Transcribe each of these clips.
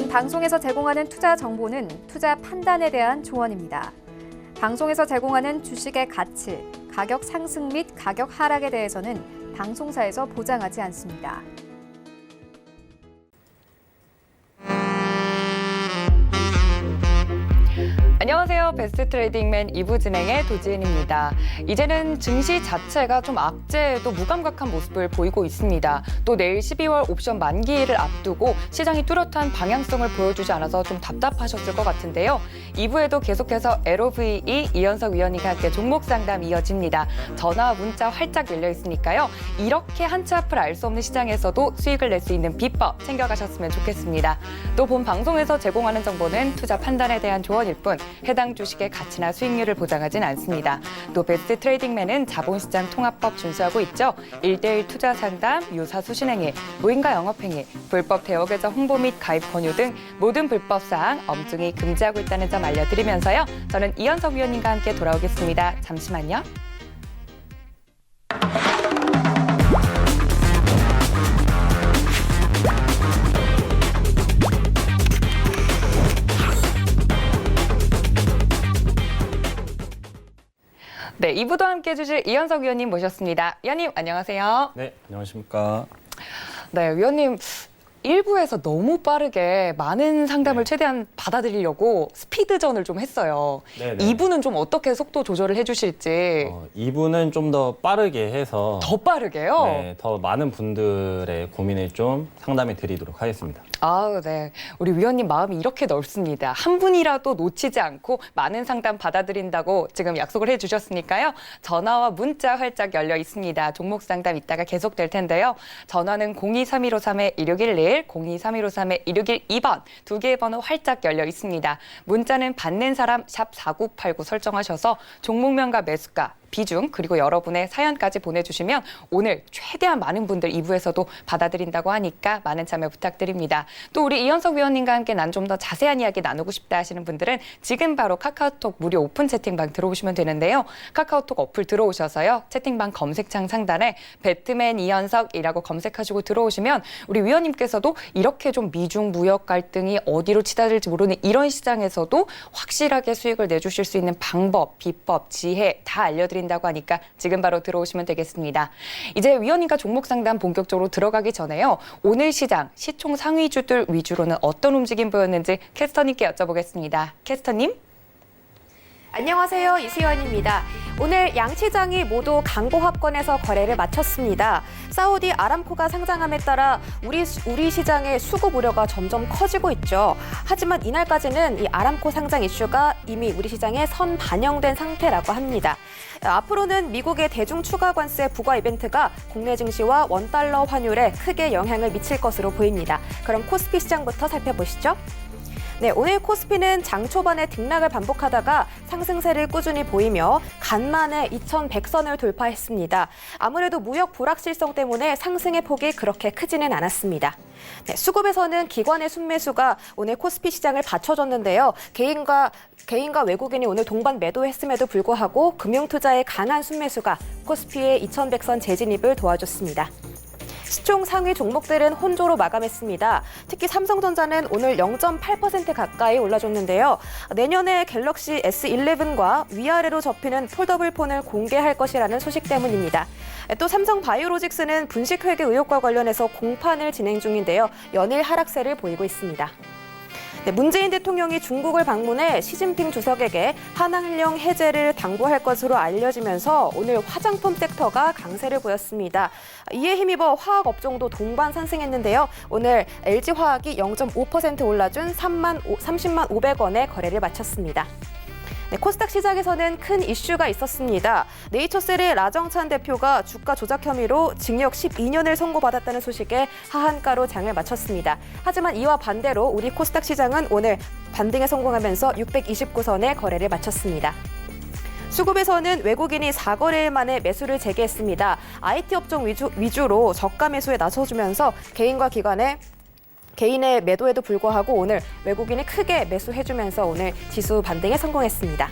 방송에서 제공하는 투자 정보는 투자 판단에 대한 조언입니다. 방송에서 제공하는 주식의 가치, 가격 상승 및 가격 하락에 대해서는 방송사에서 보장하지 않습니다. 안녕하세요. 베스트 트레이딩맨 2부 진행의 도지은입니다. 이제는 증시 자체가 좀 악재에도 무감각한 모습을 보이고 있습니다. 또 내일 12월 옵션 만기를 앞두고 시장이 뚜렷한 방향성을 보여주지 않아서 좀 답답하셨을 것 같은데요. 2부에도 계속해서 LOVE 이현석 위원님과 함께 종목 상담 이어집니다. 전화와 문자 활짝 열려 있으니까요. 이렇게 한 치 앞을 알 수 없는 시장에서도 수익을 낼 수 있는 비법 챙겨가셨으면 좋겠습니다. 또 본 방송에서 제공하는 정보는 투자 판단에 대한 조언일 뿐 해당 주식의 가치나 수익률을 보장하진 않습니다. 또 베스트 트레이딩맨은 자본시장 통합법 준수하고 있죠. 1:1 투자 상담, 유사 수신행위, 무인가 영업행위, 불법 대여계좌 홍보 및 가입 권유 등 모든 불법 사항 엄중히 금지하고 있다는 점 알려드리면서요. 저는 이현석 위원님과 함께 돌아오겠습니다. 잠시만요. 네, 2부도 함께 해주실 이현석 위원님 모셨습니다. 위원님, 안녕하세요. 네, 안녕하십니까. 네, 위원님. 1부에서 너무 빠르게 많은 상담을 최대한 받아들이려고 스피드전을 좀 했어요. 네네. 2부는 좀 어떻게 속도 조절을 해주실지. 2부는 좀 더 빠르게 해서 더 빠르게요? 네, 더 많은 분들의 고민을 좀 상담해 드리도록 하겠습니다. 아우, 네. 우리 위원님 마음이 이렇게 넓습니다. 한 분이라도 놓치지 않고 많은 상담 받아들인다고 지금 약속을 해주셨으니까요. 전화와 문자 활짝 열려 있습니다. 종목 상담 이따가 계속될 텐데요. 전화는 023153-1611, 023153-1612번 두 개의 번호 활짝 열려 있습니다. 문자는 받는 사람 샵 4989 설정하셔서 종목명과 매수가, 비중 그리고 여러분의 사연까지 보내주시면 오늘 최대한 많은 분들 2부에서도 받아들인다고 하니까 많은 참여 부탁드립니다. 또 우리 이현석 위원님과 함께 난 좀 더 자세한 이야기 나누고 싶다 하시는 분들은 지금 바로 카카오톡 무료 오픈 채팅방 들어오시면 되는데요. 카카오톡 어플 들어오셔서요. 채팅방 검색창 상단에 배트맨 이현석이라고 검색하시고 들어오시면 우리 위원님께서도 이렇게 좀 미중 무역 갈등이 어디로 치달을지 모르는 이런 시장에서도 확실하게 수익을 내주실 수 있는 방법, 비법, 지혜 다 알려드린다고 하니까 지금 바로 들어오시면 되겠습니다. 이제 위원님과 종목 상담 본격적으로 들어가기 전에요. 오늘 시장, 시총 상위주들 위주로는 어떤 움직임 보였는지 캐스터님께 여쭤보겠습니다. 캐스터님. 안녕하세요. 이수연입니다. 오늘 양시장이 모두 강보합권에서 거래를 마쳤습니다. 사우디 아람코가 상장함에 따라 우리 시장의 수급 우려가 점점 커지고 있죠. 하지만 이날까지는 이 아람코 상장 이슈가 이미 우리 시장에 선 반영된 상태라고 합니다. 앞으로는 미국의 대중 추가 관세 부과 이벤트가 국내 증시와 원달러 환율에 크게 영향을 미칠 것으로 보입니다. 그럼 코스피 시장부터 살펴보시죠. 네, 오늘 코스피는 장 초반에 등락을 반복하다가 상승세를 꾸준히 보이며 간만에 2100선을 돌파했습니다. 아무래도 무역 불확실성 때문에 상승의 폭이 그렇게 크지는 않았습니다. 네, 수급에서는 기관의 순매수가 오늘 코스피 시장을 받쳐줬는데요. 개인과 외국인이 오늘 동반 매도했음에도 불구하고 금융투자의 강한 순매수가 코스피의 2100선 재진입을 도와줬습니다. 시총 상위 종목들은 혼조로 마감했습니다. 특히 삼성전자는 오늘 0.8% 가까이 올라줬는데요. 내년에 갤럭시 S11과 위아래로 접히는 폴더블 폰을 공개할 것이라는 소식 때문입니다. 또 삼성바이오로직스는 분식회계 의혹과 관련해서 공판을 진행 중인데요. 연일 하락세를 보이고 있습니다. 네, 문재인 대통령이 중국을 방문해 시진핑 주석에게 한한령 해제를 당부할 것으로 알려지면서 오늘 화장품 섹터가 강세를 보였습니다. 이에 힘입어 화학업종도 동반 상승했는데요. 오늘 LG화학이 0.5% 올라준 30만 500원에 거래를 마쳤습니다. 네, 코스닥 시장에서는 큰 이슈가 있었습니다. 네이처셀의 라정찬 대표가 주가 조작 혐의로 징역 12년을 선고받았다는 소식에 하한가로 장을 마쳤습니다. 하지만 이와 반대로 우리 코스닥 시장은 오늘 반등에 성공하면서 629선에 거래를 마쳤습니다. 수급에서는 외국인이 4거래일 만에 매수를 재개했습니다. IT 업종 위주로 저가 매수에 나서주면서 개인의 매도에도 불구하고 오늘 외국인이 크게 매수해주면서 오늘 지수 반등에 성공했습니다.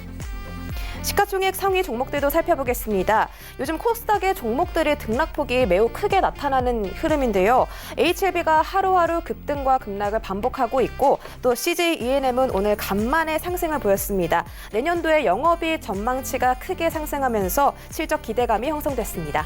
시가총액 상위 종목들도 살펴보겠습니다. 요즘 코스닥의 종목들의 등락폭이 매우 크게 나타나는 흐름인데요. HLB가 하루하루 급등과 급락을 반복하고 있고 또 CJ ENM은 오늘 간만에 상승을 보였습니다. 내년도에 영업이익 전망치가 크게 상승하면서 실적 기대감이 형성됐습니다.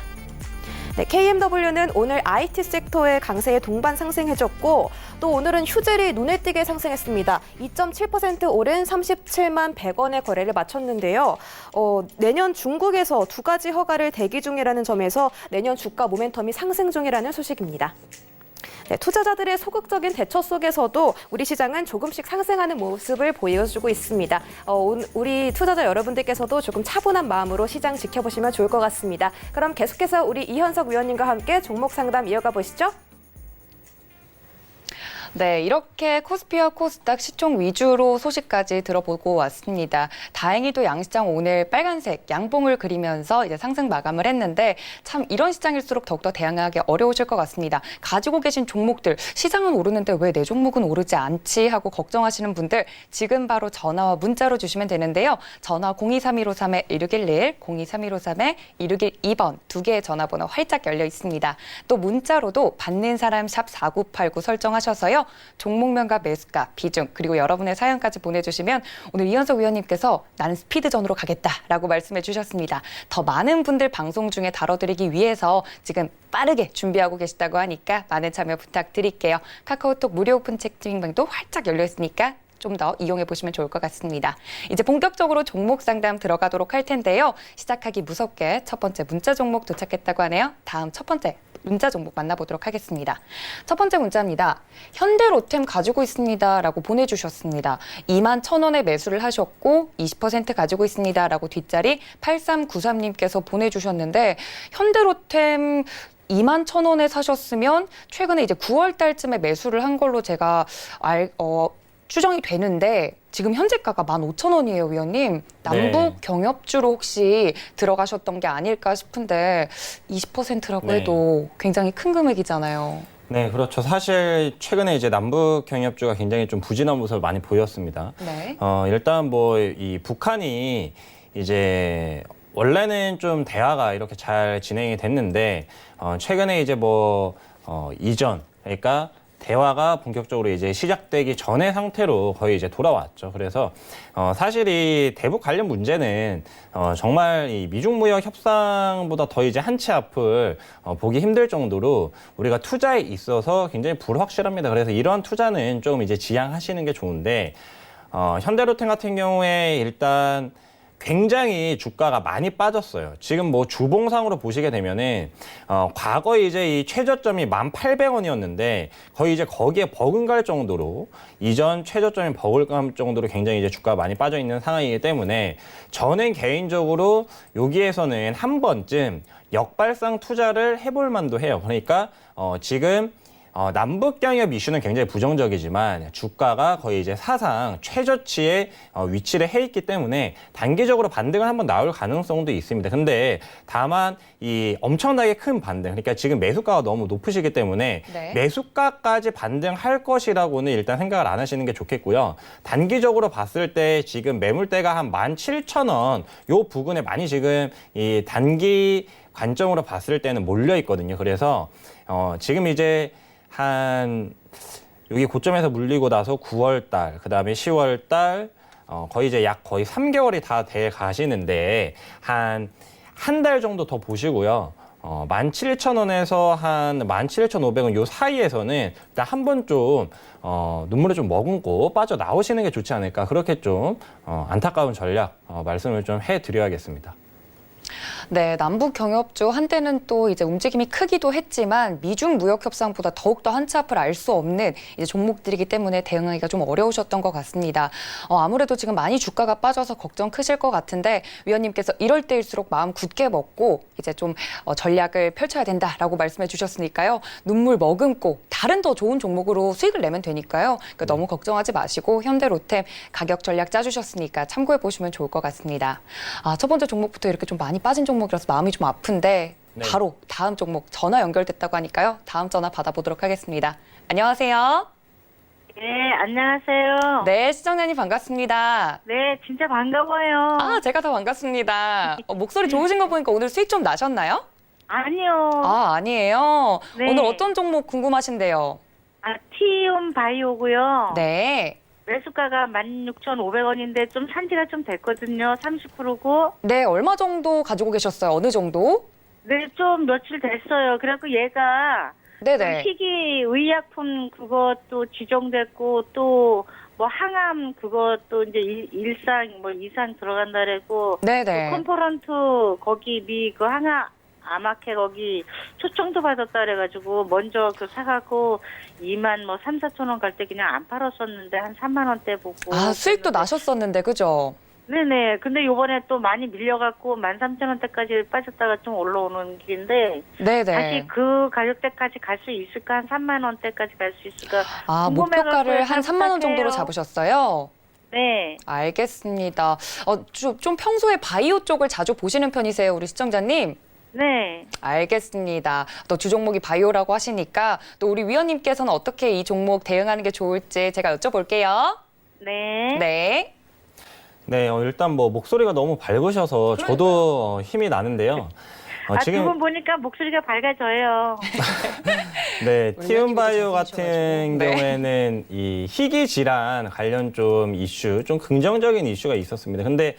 네, KMW는 오늘 IT 섹터의 강세에 동반 상승해줬고 또 오늘은 휴젤이 눈에 띄게 상승했습니다. 2.7% 오른 37만 100원의 거래를 마쳤는데요. 내년 중국에서 2가지 허가를 대기 중이라는 점에서 내년 주가 모멘텀이 상승 중이라는 소식입니다. 네, 투자자들의 소극적인 대처 속에서도 우리 시장은 조금씩 상승하는 모습을 보여주고 있습니다. 우리 투자자 여러분들께서도 조금 차분한 마음으로 시장 지켜보시면 좋을 것 같습니다. 그럼 계속해서 우리 이현석 위원님과 함께 종목 상담 이어가 보시죠. 네, 이렇게 코스피와 코스닥 시총 위주로 소식까지 들어보고 왔습니다. 다행히도 양시장 오늘 빨간색 양봉을 그리면서 이제 상승 마감을 했는데 참 이런 시장일수록 더욱더 대응하기 어려우실 것 같습니다. 가지고 계신 종목들 시장은 오르는데 왜 내 종목은 오르지 않지 하고 걱정하시는 분들 지금 바로 전화와 문자로 주시면 되는데요. 전화 023153-1611, 023153-1612번 두 개의 전화번호 활짝 열려 있습니다. 또 문자로도 받는 사람 샵 4989 설정하셔서요. 종목명과 매수가, 비중, 그리고 여러분의 사연까지 보내주시면 오늘 이현석 위원님께서 나는 스피드전으로 가겠다라고 말씀해 주셨습니다. 더 많은 분들 방송 중에 다뤄드리기 위해서 지금 빠르게 준비하고 계시다고 하니까 많은 참여 부탁드릴게요. 카카오톡 무료 오픈 채팅방도 활짝 열려 있으니까 좀 더 이용해 보시면 좋을 것 같습니다. 이제 본격적으로 종목 상담 들어가도록 할 텐데요. 시작하기 무섭게 첫 번째 문자 종목 도착했다고 하네요. 다음 첫 번째 문자 종목 만나보도록 하겠습니다. 첫 번째 문자입니다. 현대로템 가지고 있습니다 라고 보내주셨습니다. 21,000원에 매수를 하셨고 20% 가지고 있습니다 라고 뒷자리 8393님께서 보내주셨는데 현대로템 21,000원에 사셨으면 최근에 이제 9월 달쯤에 매수를 한 걸로 제가 추정이 되는데 지금 현재가가 15,000원이에요, 위원님. 남북 네. 경협주로 혹시 들어가셨던 게 아닐까 싶은데 20%라고 네. 해도 굉장히 큰 금액이잖아요. 네, 그렇죠. 사실 최근에 이제 남북 경협주가 굉장히 좀 부진한 모습을 많이 보였습니다. 네. 일단 뭐 이 북한이 이제 원래는 좀 대화가 이렇게 잘 진행이 됐는데 최근에 이제 이전 그러니까 대화가 본격적으로 이제 시작되기 전의 상태로 거의 이제 돌아왔죠. 그래서 사실 이 대북 관련 문제는 정말 이 미중 무역 협상보다 더 이제 한 치 앞을 보기 힘들 정도로 우리가 투자에 있어서 굉장히 불확실합니다. 그래서 이러한 투자는 좀 이제 지양하시는 게 좋은데 현대로템 같은 경우에 일단 굉장히 주가가 많이 빠졌어요. 지금 뭐 주봉상으로 보시게 되면은 과거에 이제 이 최저점이 1,800원이었는데 거의 이제 거기에 버금갈 정도로 이전 최저점이 버금갈 정도로 굉장히 이제 주가가 많이 빠져 있는 상황이기 때문에 저는 개인적으로 여기에서는 한 번쯤 역발상 투자를 해볼 만도 해요. 그러니까 지금 남북 경협 이슈는 굉장히 부정적이지만 주가가 거의 이제 사상 최저치에 위치를 해 있기 때문에 단기적으로 반등은 한번 나올 가능성도 있습니다. 근데 다만 이 엄청나게 큰 반등, 그러니까 지금 매수가가 너무 높으시기 때문에 네. 매수가까지 반등할 것이라고는 일단 생각을 안 하시는 게 좋겠고요. 단기적으로 봤을 때 지금 매물대가 한 17,000원 요 부근에 많이 지금 이 단기 관점으로 봤을 때는 몰려 있거든요. 그래서 지금 이제 여기 고점에서 물리고 나서 9월 달, 그 다음에 10월 달, 거의 이제 거의 3개월이 다 돼 가시는데 한 달 정도 더 보시고요. 17,000원에서 한 17,500원 요 사이에서는 일단 한번 좀 눈물을 좀 머금고 빠져 나오시는 게 좋지 않을까. 그렇게 좀 안타까운 전략 말씀을 좀 해드려야겠습니다. 네, 남북 경협주 한때는 또 이제 움직임이 크기도 했지만 미중 무역 협상보다 더욱더 한 치 앞을 알 수 없는 이제 종목들이기 때문에 대응하기가 좀 어려우셨던 것 같습니다. 아무래도 지금 많이 주가가 빠져서 걱정 크실 것 같은데 위원님께서 이럴 때일수록 마음 굳게 먹고 이제 좀 전략을 펼쳐야 된다라고 말씀해 주셨으니까요. 눈물 머금고 다른 더 좋은 종목으로 수익을 내면 되니까요. 그러니까 너무 걱정하지 마시고 현대로템 가격 전략 짜주셨으니까 참고해 보시면 좋을 것 같습니다. 첫 번째 종목부터 이렇게 좀 많이 빠진 종목이라서 마음이 좀 아픈데 네. 바로 다음 종목 전화 연결됐다고 하니까요. 다음 전화 받아보도록 하겠습니다. 안녕하세요. 네, 안녕하세요. 네, 시청자님 반갑습니다. 네, 진짜 반가워요. 아, 제가 더 반갑습니다. 목소리 좋으신 거 보니까 오늘 수익 좀 나셨나요? 아니요. 아, 아니에요. 네. 오늘 어떤 종목 궁금하신데요? 티움 바이오고요. 네. 매수가가 16,500원인데 좀 산지가 좀 됐거든요. 30%고. 네, 얼마 정도 가지고 계셨어요? 어느 정도? 네, 좀 며칠 됐어요. 그래갖고 얘가 네네. 희귀 의약품 그것도 지정됐고 또 뭐 항암 그것도 이제 일상 뭐 이상 들어간다 그랬고 네네. 컴포넌트 거기 그 암학회 거기 초청도 받았다 그래가지고 먼저 그 사갖고 2만 뭐 3, 4천 원 갈 때 그냥 안 팔았었는데 한 3만 원대 보고. 아, 수익도 나셨었는데, 그죠? 네네. 근데 요번에 또 많이 밀려갖고 13,000원대까지 빠졌다가 좀 올라오는 길인데 네네. 다시 그 가격대까지 갈 수 있을까? 한 3만 원대까지 갈 수 있을까? 아, 궁금해갖고 목표가를 한 잘 3만 원 정도로 부탁해요. 잡으셨어요? 네. 알겠습니다. 좀 평소에 바이오 쪽을 자주 보시는 편이세요, 우리 시청자님? 네. 알겠습니다. 또 주종목이 바이오라고 하시니까 또 우리 위원님께서는 어떻게 이 종목 대응하는 게 좋을지 제가 여쭤볼게요. 네. 네. 네, 일단 뭐 목소리가 너무 밝으셔서 저도 힘이 나는데요. 두 분 보니까 목소리가 밝아져요. 네, 우리 티움바이오 위원님도 같은 잘생기셔가지고. 네. 경우에는 이 희귀 질환 관련 좀 이슈, 좀 긍정적인 이슈가 있었습니다. 근데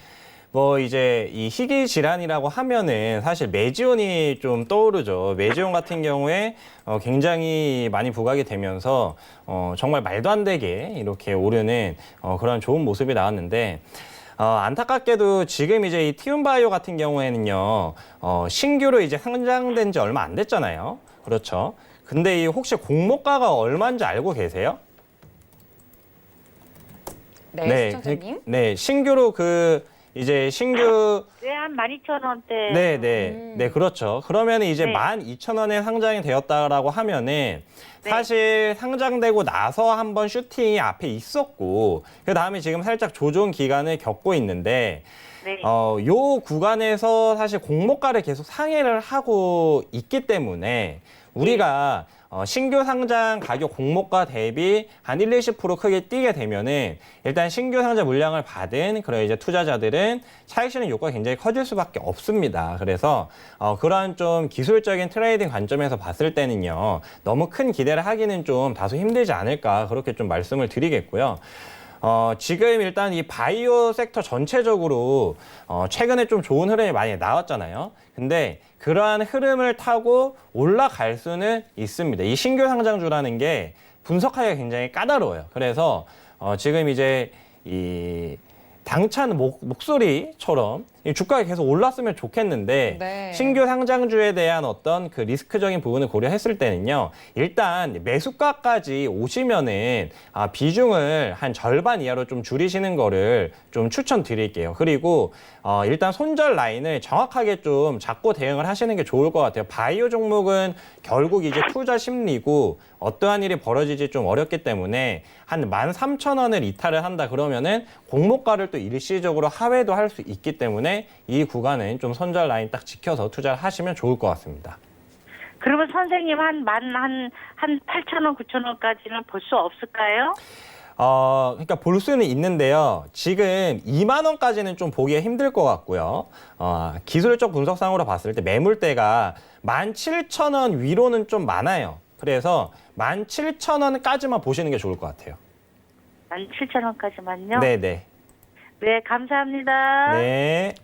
뭐 이제 이 희귀 질환이라고 하면은 사실 메지온이 좀 떠오르죠. 메지온 같은 경우에 굉장히 많이 부각이 되면서 정말 말도 안 되게 이렇게 오르는 그런 좋은 모습이 나왔는데 안타깝게도 지금 이제 이 티움바이오 같은 경우에는요, 신규로 이제 상장된 지 얼마 안 됐잖아요. 그렇죠. 근데 이 혹시 공모가가 얼마인지 알고 계세요? 네, 시청자님. 네, 신규로 이제 신규 네, 한 12,000원대. 네, 그렇죠. 그러면 이제 네. 12,000원에 상장이 되었다라고 하면은 네. 사실 상장되고 나서 한번 슈팅이 앞에 있었고 그 다음에 지금 살짝 조정 기간을 겪고 있는데 네. 요 구간에서 사실 공모가를 계속 상회를 하고 있기 때문에 우리가 신규 상장 가격 공모가 대비 한 1, 20% 크게 뛰게 되면은 일단 신규 상장 물량을 받은 그런 이제 투자자들은 차익 실현 효과가 굉장히 커질 수밖에 없습니다. 그래서 그런 좀 기술적인 트레이딩 관점에서 봤을 때는요, 너무 큰 기대를 하기는 좀 다소 힘들지 않을까 그렇게 좀 말씀을 드리겠고요. 지금 일단 이 바이오 섹터 전체적으로 최근에 좀 좋은 흐름이 많이 나왔잖아요. 근데 그러한 흐름을 타고 올라갈 수는 있습니다. 이 신규 상장주라는 게 분석하기가 굉장히 까다로워요. 그래서 지금 이제 이 당찬 목소리처럼 이 주가가 계속 올랐으면 좋겠는데 네. 신규 상장주에 대한 어떤 그 리스크적인 부분을 고려했을 때는요, 일단 매수가까지 오시면은 비중을 한 절반 이하로 좀 줄이시는 거를 좀 추천드릴게요. 그리고 일단 손절 라인을 정확하게 좀 잡고 대응을 하시는 게 좋을 것 같아요. 바이오 종목은 결국 이제 투자 심리고 어떠한 일이 벌어지지 좀 어렵기 때문에 한 13,000원을 이탈을 한다 그러면은 공모가를 또 일시적으로 하회도 할 수 있기 때문에 이 구간은 좀 손절 라인 딱 지켜서 투자를 하시면 좋을 것 같습니다. 그러면 선생님 한 8,000원, 9,000원까지는 볼 수 없을까요? 그러니까 볼 수는 있는데요. 지금 2만 원까지는 좀 보기가 힘들 것 같고요. 기술적 분석상으로 봤을 때 매물대가 17,000원 위로는 좀 많아요. 그래서 17,000원까지만 보시는 게 좋을 것 같아요. 17,000원까지만요? 네네. 네, 감사합니다. 네.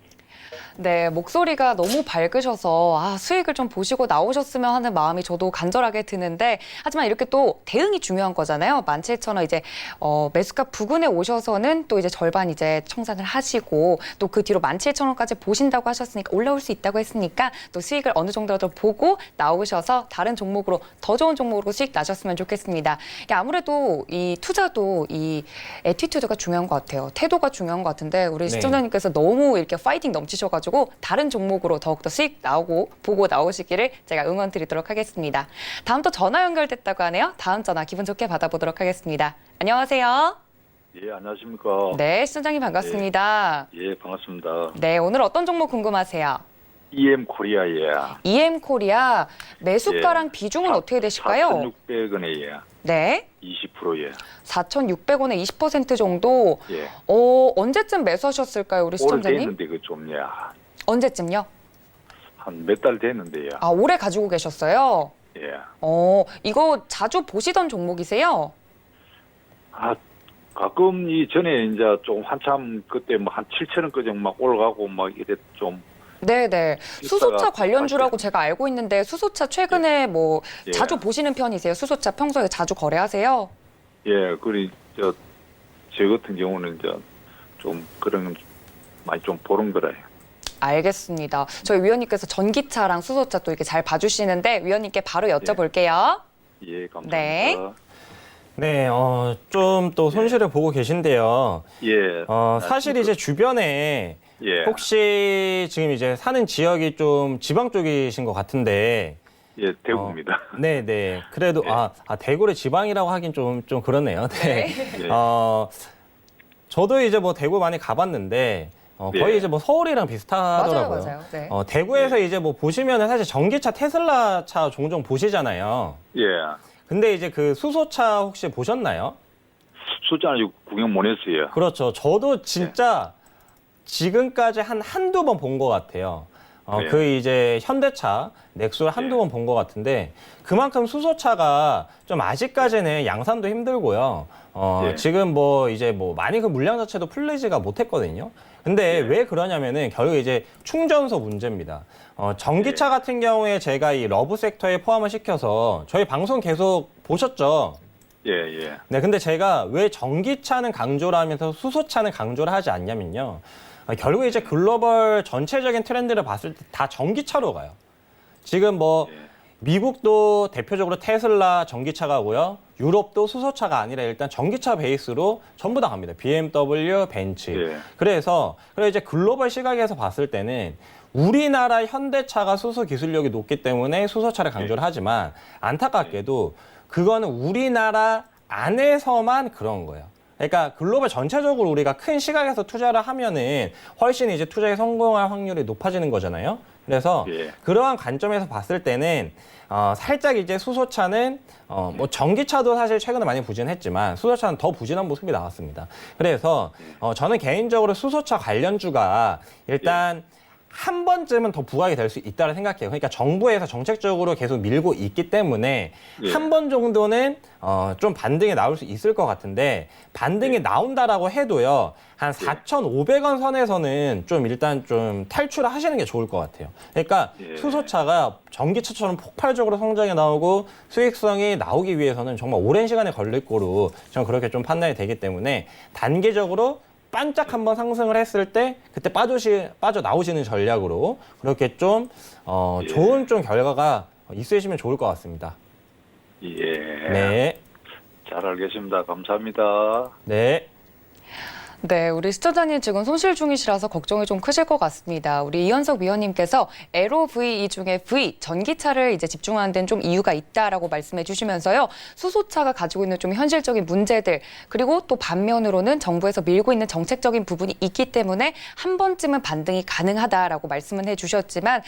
네, 목소리가 너무 밝으셔서 수익을 좀 보시고 나오셨으면 하는 마음이 저도 간절하게 드는데, 하지만 이렇게 또 대응이 중요한 거잖아요. 17,000원 이제 매수가 부근에 오셔서는 또 이제 절반 이제 청산을 하시고 또 그 뒤로 17,000원까지 보신다고 하셨으니까, 올라올 수 있다고 했으니까 또 수익을 어느 정도라도 보고 나오셔서 다른 종목으로, 더 좋은 종목으로 수익 나셨으면 좋겠습니다. 이게 아무래도 이 투자도 이 애티튜드가 중요한 것 같아요. 태도가 중요한 것 같은데 우리 네. 시청자님께서 너무 이렇게 파이팅 넘치셔가지고 다른 종목으로 더욱더 수익 나오고 보고 나오시기를 제가 응원 드리도록 하겠습니다. 다음 또 전화 연결됐다고 하네요. 다음 전화 기분 좋게 받아보도록 하겠습니다. 안녕하세요. 예, 안녕하십니까. 네, 시청자님 반갑습니다. 예, 반갑습니다. 네, 오늘 어떤 종목 궁금하세요? EM 코리아예. EM 코리아 매수가랑 비중은 어떻게 되실까요? 4,600원에 예. 네. 20%예. 4,600원에 20% 정도. 예. 언제쯤 매수하셨을까요, 우리 올 시청자님? 됐는데 그 좀 야. 언제쯤요? 한 몇 달 됐는데요. 아, 오래 가지고 계셨어요? 예. 이거 자주 보시던 종목이세요? 아, 가끔 이 전에 이제 좀 한참 그때 뭐 한 7,000원까지 막 올라가고 막 이래 좀 네네. 수소차 있다가 관련주라고 제가 알고 있는데 수소차 최근에 뭐 예. 자주 보시는 편이세요? 수소차 평소에 자주 거래하세요? 예, 그리 제 같은 경우는 이제 좀 그런 건 많이 좀 보는 거라요. 알겠습니다. 저희 위원님께서 전기차랑 수소차 또 이렇게 잘 봐주시는데 위원님께 바로 여쭤볼게요. 예, 감사합니다. 네. 네, 좀 또 손실을 보고 계신데요. 예. 사실 이제 주변에 예. 혹시 지금 이제 사는 지역이 좀 지방 쪽이신 것 같은데. 예, 대구입니다. 네네. 그래도, 예. 대구를 지방이라고 하긴 좀 그러네요. 네. 예. 저도 이제 뭐 대구 많이 가봤는데, 거의 예. 이제 뭐 서울이랑 비슷하더라고요. 맞아요. 네. 대구에서 이제 뭐 보시면은 사실 전기차 테슬라 차 종종 보시잖아요. 예. 근데 이제 그 수소차 혹시 보셨나요? 숫자는 구경 못 했어요. 그렇죠. 저도 진짜 지금까지 한두 번 본 것 같아요. 네. 그 이제 현대차, 넥소를 한두 번 본 것 같은데 그만큼 수소차가 좀 아직까지는 양산도 힘들고요. 네. 지금 뭐 이제 뭐 많이 그 물량 자체도 풀리지가 못했거든요. 근데 왜 그러냐면은 결국 이제 충전소 문제입니다. 전기차 같은 경우에 제가 이 러브 섹터에 포함을 시켜서 저희 방송 계속 보셨죠? 예, 예. 네, 근데 제가 왜 전기차는 강조를 하면서 수소차는 강조를 하지 않냐면요. 결국 이제 글로벌 전체적인 트렌드를 봤을 때 다 전기차로 가요. 지금 뭐 미국도 대표적으로 테슬라 전기차 가고요. 유럽도 수소차가 아니라 일단 전기차 베이스로 전부 다 갑니다. BMW, 벤츠. 예. 그래서 이제 글로벌 시각에서 봤을 때는 우리나라 현대차가 수소 기술력이 높기 때문에 수소차를 강조를 하지만 안타깝게도 그거는 우리나라 안에서만 그런 거예요. 그러니까 글로벌 전체적으로 우리가 큰 시각에서 투자를 하면은 훨씬 이제 투자에 성공할 확률이 높아지는 거잖아요. 그래서 예. 그러한 관점에서 봤을 때는 살짝 이제 수소차는 뭐 전기차도 사실 최근에 많이 부진했지만 수소차는 더 부진한 모습이 나왔습니다. 그래서 저는 개인적으로 수소차 관련주가 일단 한 번쯤은 더 부각이 될 수 있다고 생각해요. 그러니까 정부에서 정책적으로 계속 밀고 있기 때문에 예. 한 번 정도는 좀 반등이 나올 수 있을 것 같은데 반등이 나온다라고 해도요. 한 4,500원 선에서는 좀 일단 좀 탈출을 하시는 게 좋을 것 같아요. 그러니까 예. 수소차가 전기차처럼 폭발적으로 성장이 나오고 수익성이 나오기 위해서는 정말 오랜 시간이 걸릴 거로 저는 그렇게 좀 판단이 되기 때문에 단기적으로 반짝 한번 상승을 했을 때 그때 빠져나오시는 전략으로 그렇게 좀 좋은 좀 결과가 있으시면 좋을 것 같습니다. 예. 네. 잘 알겠습니다. 감사합니다. 네. 네, 우리 시청자님 지금 손실 중이시라서 걱정이 좀 크실 것 같습니다. 우리 이현석 위원님께서 LOVE 중에 V, 전기차를 이제 집중하는 데는 좀 이유가 있다라고 말씀해 주시면서요. 수소차가 가지고 있는 좀 현실적인 문제들, 그리고 또 반면으로는 정부에서 밀고 있는 정책적인 부분이 있기 때문에 한 번쯤은 반등이 가능하다라고 말씀은 해 주셨지만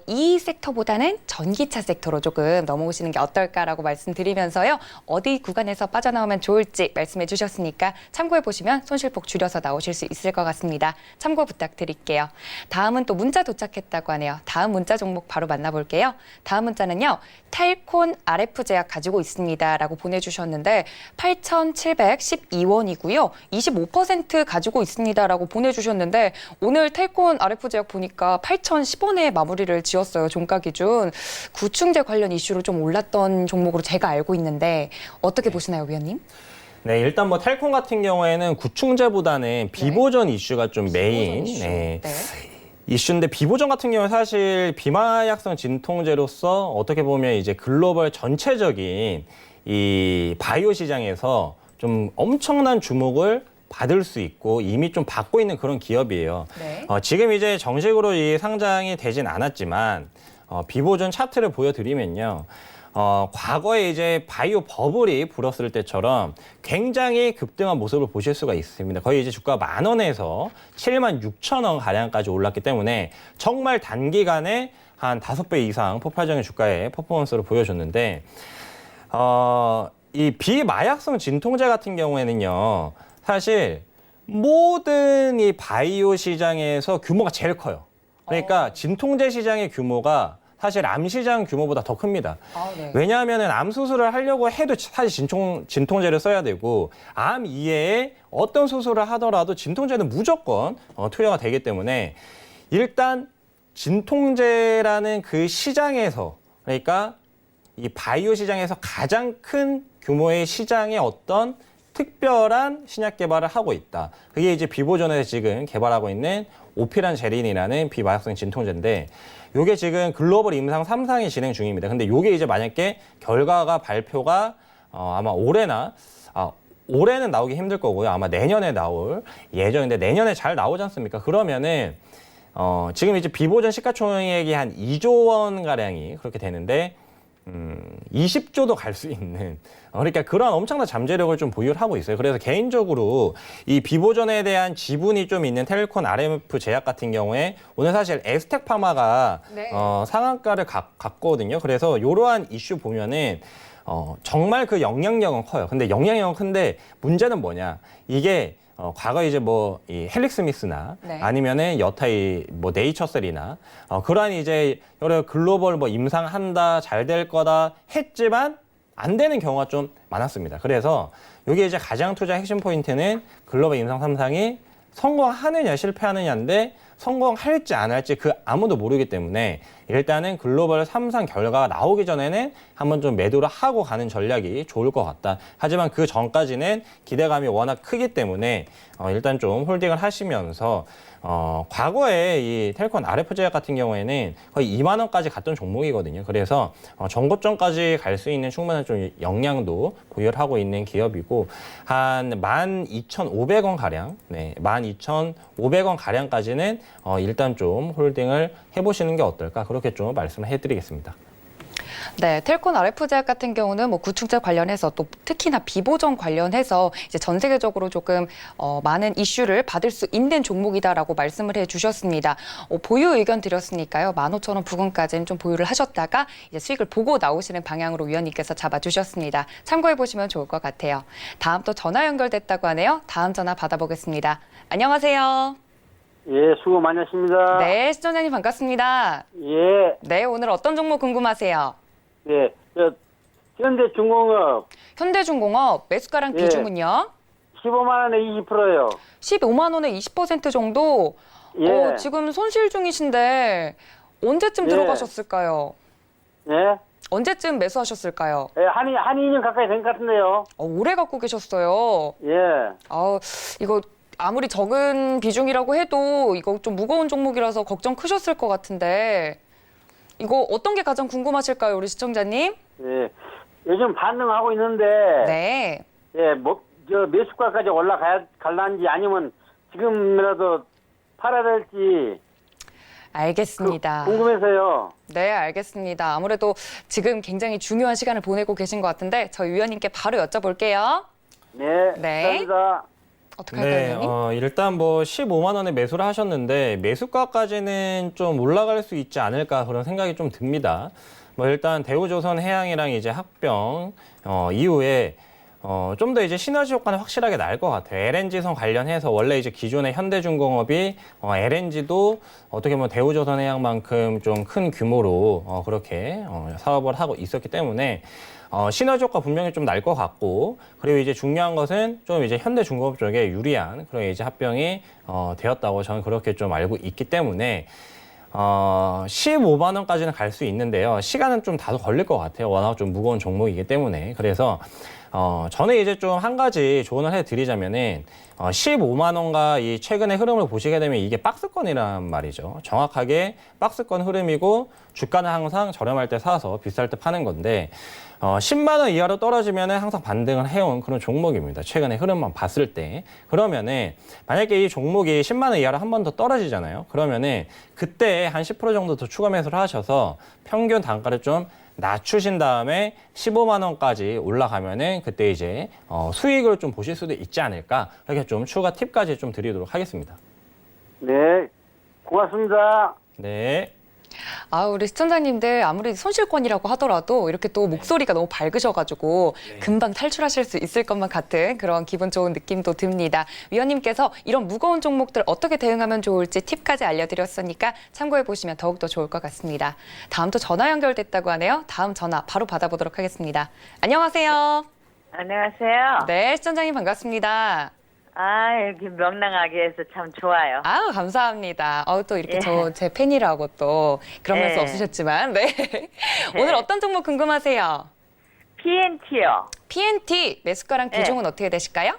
이 섹터보다는 전기차 섹터로 조금 넘어오시는 게 어떨까라고 말씀드리면서요. 어디 구간에서 빠져나오면 좋을지 말씀해 주셨으니까 참고해 보시면 손실폭 줄여서 나오실 수 있을 것 같습니다. 참고 부탁드릴게요. 다음은 또 문자 도착했다고 하네요. 다음 문자 종목 바로 만나볼게요. 다음 문자는요. 텔콘 RF제약 가지고 있습니다. 라고 보내주셨는데 8,712원이고요. 25% 가지고 있습니다. 라고 보내주셨는데 오늘 텔콘 RF제약 보니까 8,010원에 마무리를 지었어요. 종가 기준. 구충제 관련 이슈로 좀 올랐던 종목으로 제가 알고 있는데 어떻게 보시나요, 위원님? 네, 일단 뭐 텔콤 같은 경우에는 구충제보다는 비보전 이슈가 좀 메인 이슈. 네. 네. 이슈인데 비보전 같은 경우는 사실 비마약성 진통제로서 어떻게 보면 이제 글로벌 전체적인 이 바이오 시장에서 좀 엄청난 주목을 받을 수 있고 이미 좀 받고 있는 그런 기업이에요. 네. 지금 이제 정식으로 이 상장이 되진 않았지만 비보전 차트를 보여드리면요. 과거에 이제 바이오 버블이 불었을 때처럼 굉장히 급등한 모습을 보실 수가 있습니다. 거의 이제 주가가 10,000원에서 76,000원 가량까지 올랐기 때문에 정말 단기간에 한 5배 이상 폭발적인 주가의 퍼포먼스를 보여줬는데, 이 비마약성 진통제 같은 경우에는요, 사실 모든 이 바이오 시장에서 규모가 제일 커요. 그러니까 진통제 시장의 규모가 사실 암 시장 규모보다 더 큽니다. 네. 왜냐하면은 암 수술을 하려고 해도 사실 진통제를 써야 되고, 암 이외에 어떤 수술을 하더라도 진통제는 무조건 투여가 되기 때문에, 일단 진통제라는 그 시장에서, 그러니까 이 바이오 시장에서 가장 큰 규모의 시장에 어떤 특별한 신약 개발을 하고 있다. 그게 이제 비보존에서 지금 개발하고 있는 오피란제린이라는 비마약성 진통제인데, 요게 지금 글로벌 임상 3상이 진행 중입니다. 근데 요게 이제 만약에 결과가 발표가 아마 올해는 나오기 힘들 거고요. 아마 내년에 나올 예정인데, 내년에 잘 나오지 않습니까? 그러면은 지금 이제 비보존 시가총액이 한 2조 원 가량이 그렇게 되는데, 20조도 갈 수 있는, 그러니까 그런 엄청난 잠재력을 좀 보유를 하고 있어요. 그래서 개인적으로 이 비보존에 대한 지분이 좀 있는 텔콘 RMF 제약 같은 경우에 오늘 사실 에스텍 파마가 네. 상한가를 갔거든요. 그래서 이러한 이슈 보면은 정말 그 영향력은 커요. 근데 영향력은 큰데 문제는 뭐냐? 이게 과거 이제 뭐 이 헬릭스미스나 네. 아니면은 여타의 뭐 네이처셀이나 그러한 이제 여러 글로벌 뭐 임상한다, 잘 될 거다 했지만 안 되는 경우가 좀 많았습니다. 그래서 여기 이제 가장 투자 핵심 포인트는 글로벌 임상 3상이 성공하느냐 실패하느냐인데, 성공할지 안 할지 그 아무도 모르기 때문에 일단은 글로벌 3상 결과가 나오기 전에는 한번 좀 매도를 하고 가는 전략이 좋을 것 같다. 하지만 그 전까지는 기대감이 워낙 크기 때문에 일단 좀 홀딩을 하시면서, 과거에 이 텔콘 RF 제약 같은 경우에는 거의 2만 원까지 갔던 종목이거든요. 그래서 전고점까지 갈 수 있는 충분한 좀 역량도 보유를 하고 있는 기업이고, 한 12,500원 가량, 12,500원 가량까지는 일단 좀 홀딩을 해보시는 게 어떨까, 그렇게 좀 말씀을 해드리겠습니다. 네, 텔콘 RF제약 같은 경우는 뭐 구충제 관련해서 또 특히나 비보존 관련해서 이제 전 세계적으로 조금 많은 이슈를 받을 수 있는 종목이다라고 말씀을 해주셨습니다. 보유 의견 드렸으니까요, 15,000원 부근까지는 좀 보유를 하셨다가 이제 수익을 보고 나오시는 방향으로 위원님께서 잡아주셨습니다. 참고해 보시면 좋을 것 같아요. 다음 또 전화 연결됐다고 하네요. 다음 전화 받아보겠습니다. 안녕하세요. 예, 수고 많으십니다. 네, 시청자님 반갑습니다. 예, 네, 오늘 어떤 종목 궁금하세요? 예, 현대중공업 현대중공업 매수가랑 예. 비중은요? 15만 원에 20%요. 15만 원에 20% 정도? 예. 지금 손실 중이신데 언제쯤 예. 들어가셨을까요? 예, 언제쯤 매수하셨을까요? 예, 한 2년 가까이 된 것 같은데요. 오래 갖고 계셨어요. 예, 이거 아무리 적은 비중이라고 해도 이거 좀 무거운 종목이라서 걱정 크셨을 것 같은데, 이거 어떤 게 가장 궁금하실까요, 우리 시청자님? 예. 요즘 반등하고 있는데, 네. 예, 매수가까지 갈란지 아니면 지금이라도 팔아야 될지 알겠습니다. 궁금해서요. 네, 알겠습니다. 아무래도 지금 굉장히 중요한 시간을 보내고 계신 것 같은데 저희 위원님께 바로 여쭤볼게요. 네, 네. 감사합니다. 어떻게 할까요, 네, 위원님? 일단 뭐 15만 원에 매수를 하셨는데 매수가까지는 좀 올라갈 수 있지 않을까, 그런 생각이 좀 듭니다. 뭐 일단 대우조선 해양이랑 이제 합병 이후에 좀 더 이제 시너지 효과는 확실하게 날 것 같아요. LNG선 관련해서 원래 이제 기존의 현대중공업이 LNG도 어떻게 보면 대우조선해양만큼 좀 큰 규모로 그렇게 사업을 하고 있었기 때문에 시너지 효과 분명히 좀 날 것 같고, 그리고 이제 중요한 것은 좀 이제 현대중공업 쪽에 유리한 그런 이제 합병이 되었다고 저는 그렇게 좀 알고 있기 때문에 15만 원까지는 갈 수 있는데요. 시간은 좀 다소 걸릴 것 같아요. 워낙 좀 무거운 종목이기 때문에. 그래서 저는 이제 좀 한 가지 조언을 해드리자면은 15만 원과 이 최근의 흐름을 보시게 되면 이게 박스권이란 말이죠. 정확하게 박스권 흐름이고, 주가는 항상 저렴할 때 사서 비쌀 때 파는 건데 10만 원 이하로 떨어지면은 항상 반등을 해온 그런 종목입니다. 최근의 흐름만 봤을 때. 그러면은 만약에 이 종목이 10만 원 이하로 한 번 더 떨어지잖아요. 그러면은 그때 한 10% 정도 더 추가 매수를 하셔서 평균 단가를 좀 낮추신 다음에 15만 원까지 올라가면은 그때 이제 수익을 좀 보실 수도 있지 않을까, 이렇게 좀 추가 팁까지 좀 드리도록 하겠습니다. 네, 고맙습니다. 네. 우리 시청자님들 아무리 손실권이라고 하더라도 이렇게 또 목소리가 너무 밝으셔가지고 금방 탈출하실 수 있을 것만 같은 그런 기분 좋은 느낌도 듭니다. 위원님께서 이런 무거운 종목들 어떻게 대응하면 좋을지 팁까지 알려드렸으니까 참고해 보시면 더욱더 좋을 것 같습니다. 다음 또 전화 연결됐다고 하네요. 다음 전화 바로 받아보도록 하겠습니다. 안녕하세요. 안녕하세요. 네, 시청자님 반갑습니다. 여기 명랑하게 해서 참 좋아요. 감사합니다. 또 이렇게 예. 제 팬이라고 또 그런 말씀 예. 없으셨지만, 네. 오늘 어떤 종목 궁금하세요? PNT요. PNT 매수가랑 예. 비중은 어떻게 되실까요?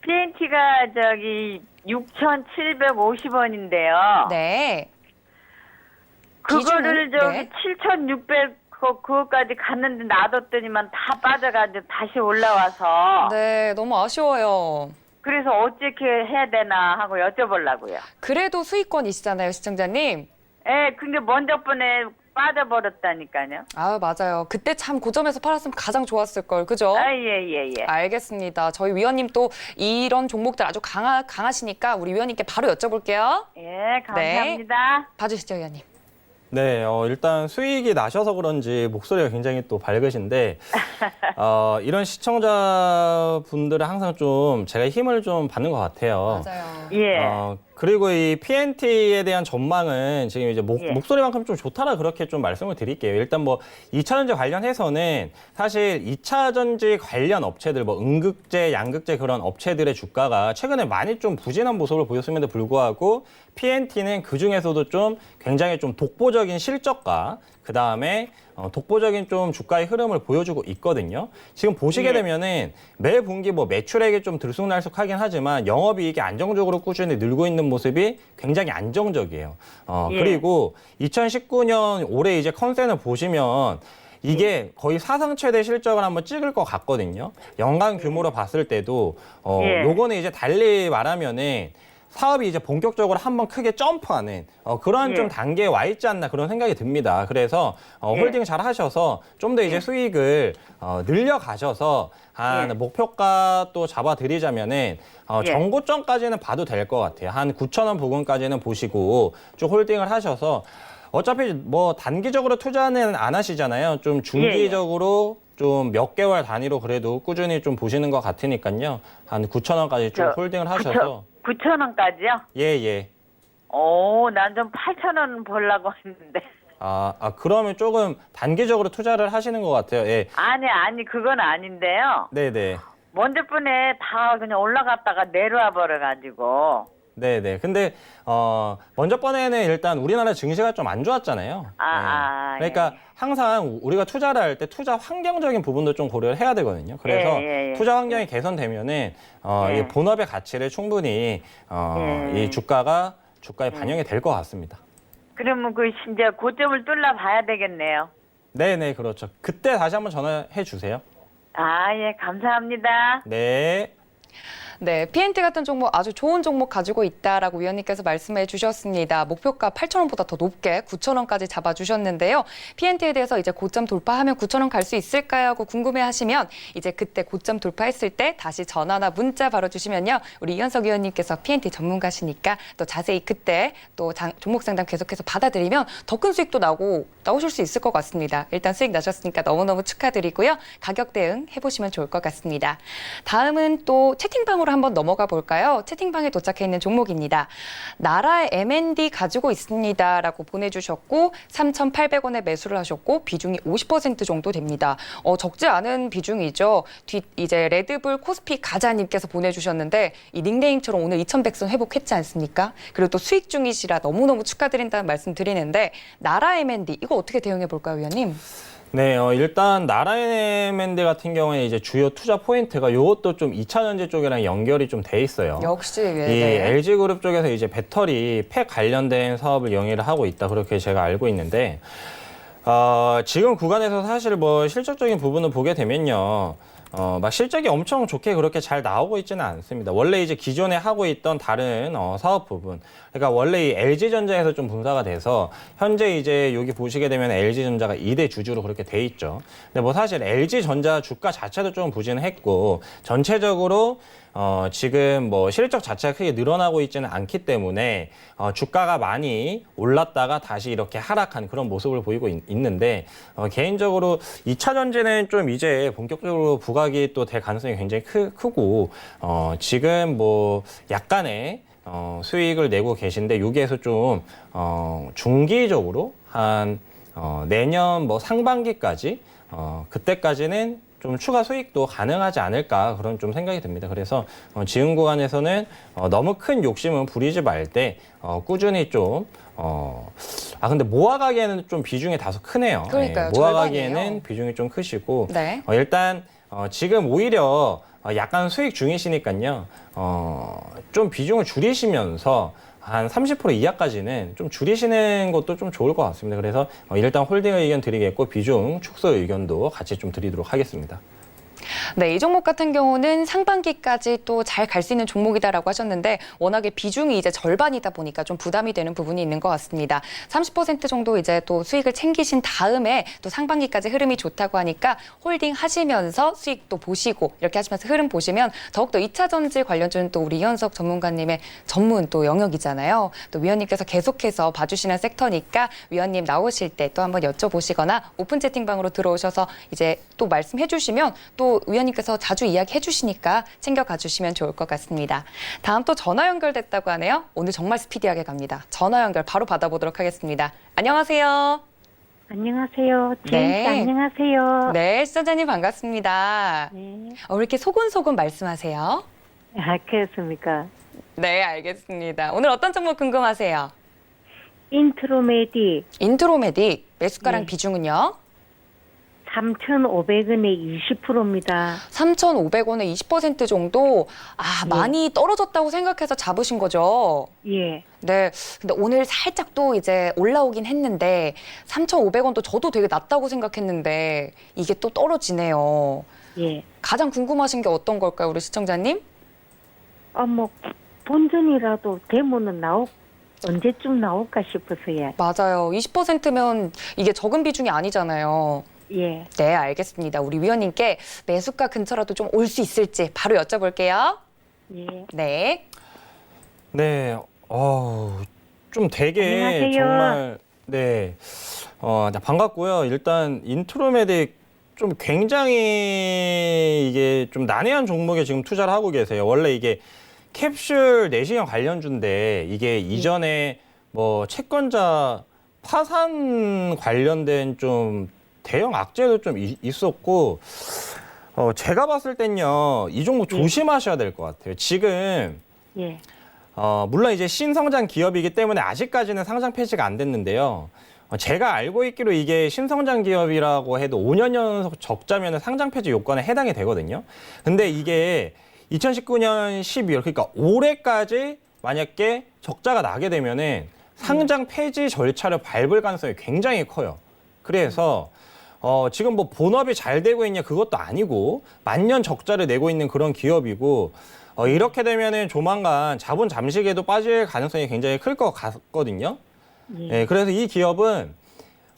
PNT가 저기 6,750원인데요. 네. 그거를 비중은? 저기 네. 7,600 그거까지 갔는데 놔뒀더니만 다 빠져가지고 다시 올라와서 네, 너무 아쉬워요. 그래서 어떻게 해야 되나 하고 여쭤보려고요. 그래도 수익권이시잖아요, 시청자님. 근데 먼저 번에 빠져버렸다니까요. 맞아요. 그때 참 고점에서 팔았으면 가장 좋았을 걸, 그죠? 예. 알겠습니다. 저희 위원님 또 이런 종목들 아주 강하시니까 우리 위원님께 바로 여쭤볼게요. 예, 감사합니다. 봐주시죠, 위원님. 네, 일단 수익이 나셔서 그런지 목소리가 굉장히 또 밝으신데, 이런 시청자분들은 항상 좀 제가 힘을 좀 받는 것 같아요. 맞아요. 예. 그리고 이 PNT에 대한 전망은 지금 이제 예. 목소리만큼 좀 좋다라 그렇게 좀 말씀을 드릴게요. 일단 뭐 2차전지 관련해서는 사실 2차전지 관련 업체들, 뭐 음극재, 양극재 그런 업체들의 주가가 최근에 많이 좀 부진한 모습을 보였음에도 불구하고 PNT는 그 중에서도 좀 굉장히 좀 독보적인 실적과 그 다음에 독보적인 좀 주가의 흐름을 보여주고 있거든요. 지금 보시게 예. 되면은 매 분기 뭐 매출액이 좀 들쑥날쑥하긴 하지만 영업이익이 안정적으로 꾸준히 늘고 있는 모습이 굉장히 안정적이에요. 예. 그리고 2019년 올해 이제 컨센을 보시면 이게 거의 사상 최대 실적을 한번 찍을 것 같거든요. 연간 규모로 봤을 때도 예. 요거는 이제 달리 말하면은 사업이 이제 본격적으로 한번 크게 점프하는 그러한 예. 좀 단계에 와 있지 않나 그런 생각이 듭니다. 그래서 홀딩 잘 하셔서 좀 더 이제 수익을 늘려가셔서 한 예. 목표가 또 잡아드리자면은 예. 전고점까지는 봐도 될 것 같아요. 한 9,000원 부근까지는 보시고 쭉 홀딩을 하셔서 어차피 뭐 단기적으로 투자는 안 하시잖아요. 좀 중기적으로 좀 몇 개월 단위로 그래도 꾸준히 좀 보시는 것 같으니까요. 한 9,000원까지 좀 홀딩을 하셔서 9,000원까지요? 예. 난 좀 8,000원 벌라고 했는데. 그러면 조금 단기적으로 투자를 하시는 것 같아요. 예. 아니, 그건 아닌데요. 네네. 먼저 분에 다 그냥 올라갔다가 내려와 버려가지고. 네네. 근데, 먼저 번에는 일단 우리나라 증시가 좀 안 좋았잖아요. 그러니까 예. 항상 우리가 투자를 할 때 투자 환경적인 부분도 좀 고려를 해야 되거든요. 그래서 예. 투자 환경이 개선되면은, 예. 이 본업의 가치를 충분히, 이 주가에 반영이 될 것 같습니다. 그러면 이제 고점을 뚫려 봐야 되겠네요. 네네, 그렇죠. 그때 다시 한번 전화해 주세요. 예, 감사합니다. 네. 네, PNT 같은 종목 아주 좋은 종목 가지고 있다라고 위원님께서 말씀해 주셨습니다. 목표가 8,000원보다 더 높게 9,000원까지 잡아주셨는데요. PNT에 대해서 이제 고점 돌파하면 9,000원 갈 수 있을까요? 하고 궁금해하시면 이제 그때 고점 돌파했을 때 다시 전화나 문자 바로 주시면요. 우리 이현석 위원님께서 PNT 전문가시니까 또 자세히 그때 또 종목 상담 계속해서 받아들이면 더 큰 수익도 나오실 수 있을 것 같습니다. 일단 수익 나셨으니까 너무너무 축하드리고요. 가격 대응 해보시면 좋을 것 같습니다. 다음은 또 채팅방으로 한번 넘어가 볼까요? 채팅방에 도착해 있는 종목입니다. 나라 M&D 가지고 있습니다라고 보내주셨고 3,800원에 매수를 하셨고 비중이 50% 정도 됩니다. 적지 않은 비중이죠. 이제 레드불 코스피 가자님께서 보내주셨는데 이 닉네임처럼 오늘 2,100선 회복했지 않습니까? 그리고 또 수익 중이시라 너무너무 축하드린다는 말씀 드리는데 나라 M&D 이거 어떻게 대응해 볼까요, 위원님? 네, 일단 나라엠앤드 같은 경우에 이제 주요 투자 포인트가 이것도 좀 2차 전지 쪽이랑 연결이 좀 돼 있어요. 역시 이 네. LG그룹 쪽에서 이제 배터리 팩 관련된 사업을 영위를 하고 있다 그렇게 제가 알고 있는데 지금 구간에서 사실 뭐 실적적인 부분을 보게 되면요. 막 실적이 엄청 좋게 그렇게 잘 나오고 있지는 않습니다. 원래 이제 기존에 하고 있던 다른 사업 부분, 그러니까 원래 이 LG전자에서 좀 분사가 돼서 현재 이제 여기 보시게 되면 LG전자가 2대 주주로 그렇게 돼 있죠. 근데 뭐 사실 LG전자 주가 자체도 좀 부진했고 전체적으로 지금 뭐 실적 자체가 크게 늘어나고 있지는 않기 때문에 주가가 많이 올랐다가 다시 이렇게 하락한 그런 모습을 보이고 있는데 개인적으로 2차 전지는 좀 이제 본격적으로 부각이 또 될 가능성이 굉장히 크고 지금 뭐 약간의 수익을 내고 계신데 여기에서 좀 중기적으로 한 내년 뭐 상반기까지 그때까지는 좀 추가 수익도 가능하지 않을까 그런 좀 생각이 듭니다. 그래서 지금 구간에서는 너무 큰 욕심은 부리지 말 때 꾸준히 좀 근데 모아가기에는 좀 비중이 다소 크네요. 그러니까요. 모아가기에는 절반이에요. 비중이 좀 크시고 네. 일단 지금 오히려 약간 수익 중이시니까요. 좀 비중을 줄이시면서 한 30% 이하까지는 좀 줄이시는 것도 좀 좋을 것 같습니다. 그래서 일단 홀딩 의견 드리겠고 비중 축소 의견도 같이 좀 드리도록 하겠습니다. 네, 이 종목 같은 경우는 상반기까지 또 잘 갈 수 있는 종목이다라고 하셨는데 워낙에 비중이 이제 절반이다 보니까 좀 부담이 되는 부분이 있는 것 같습니다. 30% 정도 이제 또 수익을 챙기신 다음에 또 상반기까지 흐름이 좋다고 하니까 홀딩 하시면서 수익도 보시고 이렇게 하시면서 흐름 보시면 더욱더 2차 전지 관련주는 또 우리 이현석 전문가님의 전문 또 영역이잖아요. 또 위원님께서 계속해서 봐주시는 섹터니까 위원님 나오실 때 또 한번 여쭤보시거나 오픈 채팅방으로 들어오셔서 이제 또 말씀해 주시면 또 위원님께서 자주 이야기해 주시니까 챙겨가 주시면 좋을 것 같습니다. 다음 또 전화 연결됐다고 하네요. 오늘 정말 스피디하게 갑니다. 전화 연결 바로 받아보도록 하겠습니다. 안녕하세요. 안녕하세요. 제임스 네. 안녕하세요. 네, 시청자님 반갑습니다. 네. 왜 이렇게 소근소근 말씀하세요? 아, 그렇습니까? 네, 알겠습니다. 오늘 어떤 종목 궁금하세요? 인트로메디 인트로메딕 매수가랑 네. 비중은요? 3,500원에 20%입니다. 3,500원에 20% 정도? 네. 많이 떨어졌다고 생각해서 잡으신 거죠? 예. 네. 근데 오늘 살짝 또 이제 올라오긴 했는데 3,500원도 저도 되게 낮다고 생각했는데 이게 또 떨어지네요. 예. 가장 궁금하신 게 어떤 걸까요, 우리 시청자님? 뭐 본전이라도 데모는 언제쯤 나올까 싶어서요. 맞아요. 20%면 이게 적은 비중이 아니잖아요. 예. 네, 알겠습니다. 우리 위원님께 매수가 근처라도 좀 올 수 있을지 바로 여쭤볼게요. 예. 네. 네, 좀 되게 안녕하세요. 정말 네, 반갑고요. 일단 인트로메딕 좀 굉장히 이게 좀 난해한 종목에 지금 투자를 하고 계세요. 원래 이게 캡슐 내시경 관련주인데 이게 이전에 뭐 채권자 파산 관련된 좀 대형 악재도 좀 있었고 제가 봤을 땐요 이 종목 조심하셔야 될 것 같아요. 지금 예. 물론 이제 신성장 기업이기 때문에 아직까지는 상장 폐지가 안 됐는데요. 제가 알고 있기로 이게 신성장 기업이라고 해도 5년 연속 적자면 상장 폐지 요건에 해당이 되거든요. 근데 이게 2019년 12월 그러니까 올해까지 만약에 적자가 나게 되면은 상장 폐지 절차를 밟을 가능성이 굉장히 커요. 그래서 지금 뭐 본업이 잘 되고 있냐 그것도 아니고 만년 적자를 내고 있는 그런 기업이고 이렇게 되면은 조만간 자본 잠식에도 빠질 가능성이 굉장히 클 것 같거든요. 예, 그래서 이 기업은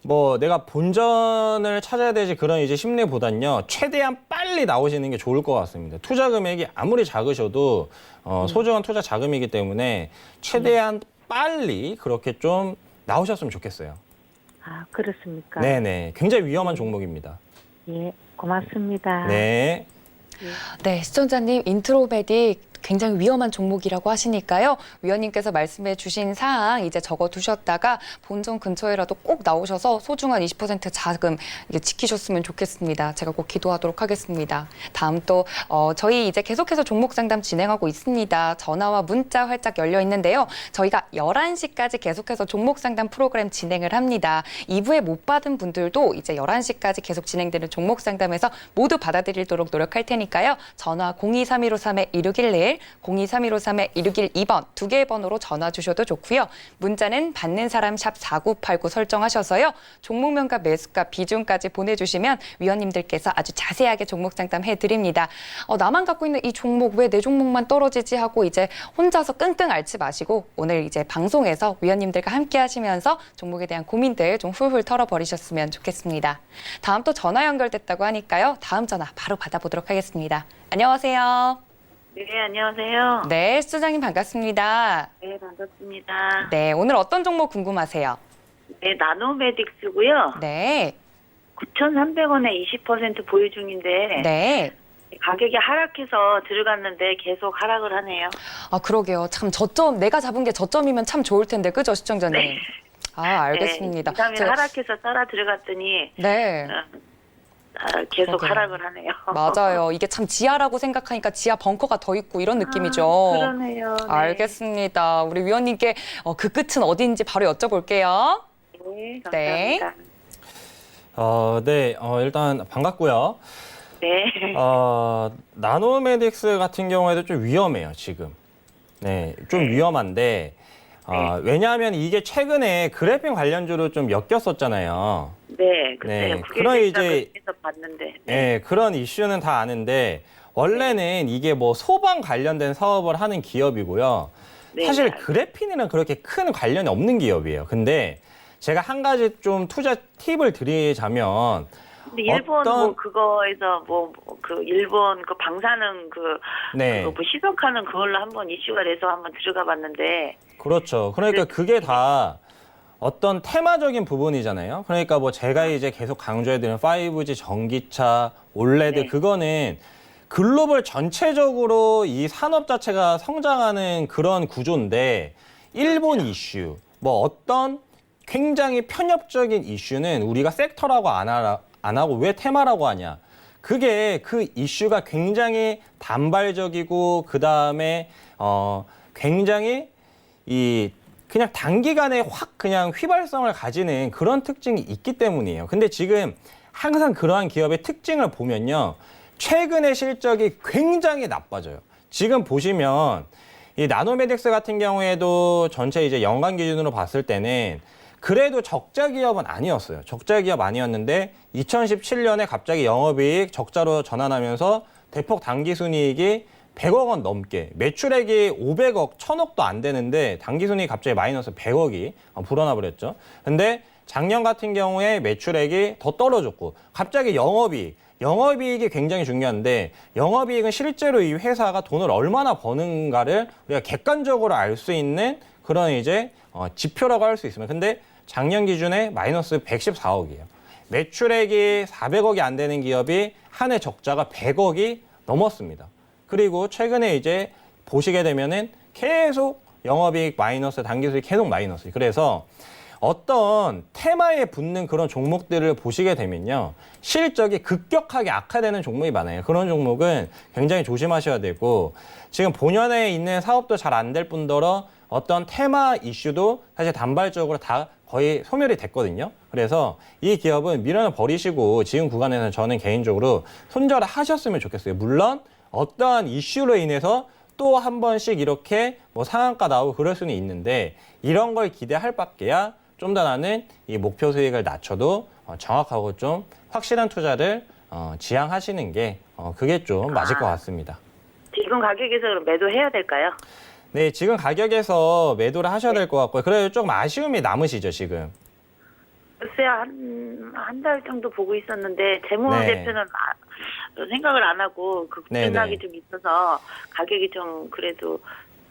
뭐 내가 본전을 찾아야 되지 그런 이제 심리보단요 최대한 빨리 나오시는 게 좋을 것 같습니다. 투자 금액이 아무리 작으셔도 소중한 투자 자금이기 때문에 최대한 빨리 그렇게 좀 나오셨으면 좋겠어요. 아, 그렇습니까? 네네, 굉장히 위험한 종목입니다. 예. 고맙습니다. 네. 네, 시청자님 인트로메딕 굉장히 위험한 종목이라고 하시니까요. 위원님께서 말씀해 주신 사항 이제 적어두셨다가 본전 근처에라도 꼭 나오셔서 소중한 20% 자금 이게 지키셨으면 좋겠습니다. 제가 꼭 기도하도록 하겠습니다. 다음 또 저희 이제 계속해서 종목 상담 진행하고 있습니다. 전화와 문자 활짝 열려 있는데요. 저희가 11시까지 계속해서 종목 상담 프로그램 진행을 합니다. 2부에 못 받은 분들도 이제 11시까지 계속 진행되는 종목 상담에서 모두 받아들이도록 노력할 테니까요. 전화 023153-1611 023153-1612번 두 개의 번호로 전화 주셔도 좋고요. 문자는 받는 사람 샵 4989 설정하셔서요. 종목명과 매수가 비중까지 보내주시면 위원님들께서 아주 자세하게 종목 상담 해드립니다. 나만 갖고 있는 이 종목 왜 내 종목만 떨어지지 하고 이제 혼자서 끙끙 앓지 마시고 오늘 이제 방송에서 위원님들과 함께 하시면서 종목에 대한 고민들 좀 훌훌 털어버리셨으면 좋겠습니다. 다음 또 전화 연결됐다고 하니까요. 다음 전화 바로 받아보도록 하겠습니다. 안녕하세요. 네, 안녕하세요. 네, 수장님 반갑습니다. 네, 반갑습니다. 네, 오늘 어떤 종목 궁금하세요? 네, 나노메딕스고요. 네, 9,300원에 20% 보유 중인데 네. 가격이 하락해서 들어갔는데 계속 하락을 하네요. 아, 그러게요. 참 저점, 내가 잡은 게 저점이면 참 좋을 텐데, 그죠, 시청자님? 네. 아, 알겠습니다. 네, 2, 3일 제가- 하락해서 따라 들어갔더니 네. 계속 그러게요. 하락을 하네요. 맞아요. 이게 참 지하라고 생각하니까 지하 벙커가 더 있고 이런 느낌이죠. 그러네요. 네. 알겠습니다. 우리 위원님께 그 끝은 어디인지 바로 여쭤볼게요. 네, 네. 감사합니다. 일단 반갑고요. 네. 나노메딕스 같은 경우에도 좀 위험해요, 지금. 네, 좀 위험한데, 왜냐하면 이게 최근에 그래픽 관련주로 좀 엮였었잖아요. 네, 그때 네, 그런 이제- 에서 봤는데. 네, 그런 이슈는 다 아는데, 원래는 이게 뭐 소방 관련된 사업을 하는 기업이고요. 네, 사실 네. 그래핀이랑 그렇게 큰 관련이 없는 기업이에요. 근데 제가 한 가지 좀 투자 팁을 드리자면, 근데 일본 어떤- 뭐 그거에서 뭐 그 일본 그 방사능 네. 그거 뭐 시석하는 그걸로 한번 이슈가 돼서 한번 들어가 봤는데. 그렇죠. 그러니까 그게 다 어떤 테마적인 부분이잖아요. 그러니까 뭐 제가 이제 계속 강조해드리는 5G 전기차, 올레드 네. 그거는 글로벌 전체적으로 이 산업 자체가 성장하는 그런 구조인데 일본 이슈, 뭐 어떤 굉장히 편협적인 이슈는 우리가 섹터라고 안 하고 왜 테마라고 하냐. 그게 그 이슈가 굉장히 단발적이고 그다음에 굉장히 그냥 단기간에 확 그냥 휘발성을 가지는 그런 특징이 있기 때문이에요. 근데 지금 항상 그러한 기업의 특징을 보면요. 최근의 실적이 굉장히 나빠져요. 지금 보시면 이 나노메딕스 같은 경우에도 전체 이제 연간 기준으로 봤을 때는 그래도 적자 기업은 아니었어요. 적자 기업 아니었는데 2017년에 갑자기 영업이익 적자로 전환하면서 대폭 당기순이익이 100억 원 넘게, 매출액이 500억, 1000억도 안 되는데 당기순이익이 갑자기 마이너스 100억이 불어나 버렸죠. 근데 작년 같은 경우에 매출액이 더 떨어졌고 갑자기 영업이익이 굉장히 중요한데 영업이익은 실제로 이 회사가 돈을 얼마나 버는가를 우리가 객관적으로 알 수 있는 그런 이제 지표라고 할 수 있습니다. 근데 작년 기준에 마이너스 114억이에요. 매출액이 400억이 안 되는 기업이 한 해 적자가 100억이 넘었습니다. 그리고 최근에 이제 보시게 되면은 계속 영업이익 마이너스, 당기수익 계속 마이너스. 그래서 어떤 테마에 붙는 그런 종목들을 보시게 되면요. 실적이 급격하게 악화되는 종목이 많아요. 그런 종목은 굉장히 조심하셔야 되고 지금 본연에 있는 사업도 잘 안 될 뿐더러 어떤 테마 이슈도 사실 단발적으로 다 거의 소멸이 됐거든요. 그래서 이 기업은 미련을 버리시고 지금 구간에서는 저는 개인적으로 손절을 하셨으면 좋겠어요. 물론 어떠한 이슈로 인해서 또 한 번씩 이렇게 뭐 상한가 나오고 그럴 수는 있는데 이런 걸 기대할 밖에야 좀 더 나는 이 목표 수익을 낮춰도 정확하고 좀 확실한 투자를 지향하시는 게 그게 좀 맞을 것 같습니다. 지금 가격에서 그럼 매도해야 될까요? 네, 지금 가격에서 매도를 하셔야 될 것 같고요. 그래도 조금 아쉬움이 남으시죠, 지금? 글쎄요, 한 달 정도 보고 있었는데, 재무제표는 생각을 안 하고, 급등락이 좀 있어서, 가격이 좀 그래도,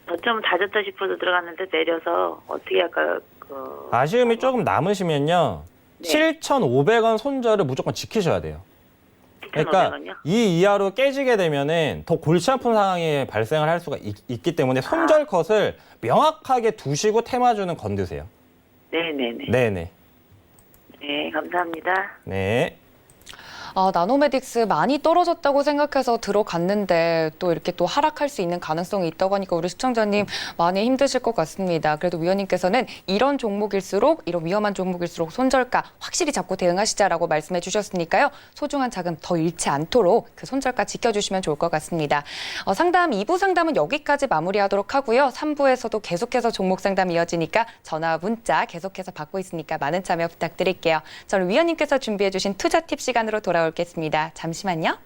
저점은 다졌다 싶어서 들어갔는데, 내려서, 어떻게 할까요? 아쉬움이 조금 남으시면요. 네. 7,500원 손절을 무조건 지키셔야 돼요. 그러니까 7,500원이요? 이 이하로 깨지게 되면은 더 골치 아픈 상황이 발생을 할 수가 있기 때문에 손절 컷을 명확하게 두시고 테마주는 건드세요. 네네네. 네네. 네, 감사합니다. 네. 나노메딕스 많이 떨어졌다고 생각해서 들어갔는데 또 이렇게 또 하락할 수 있는 가능성이 있다고 하니까 우리 시청자님 많이 힘드실 것 같습니다. 그래도 위원님께서는 이런 종목일수록 이런 위험한 종목일수록 손절가 확실히 잡고 대응하시자라고 말씀해 주셨으니까요. 소중한 자금 더 잃지 않도록 그 손절가 지켜주시면 좋을 것 같습니다. 상담 2부 상담은 여기까지 마무리하도록 하고요. 3부에서도 계속해서 종목 상담 이어지니까 전화와 문자 계속해서 받고 있으니까 많은 참여 부탁드릴게요. 저는 위원님께서 준비해 주신 투자 팁 시간으로 돌아오겠습니다. 잠시만요.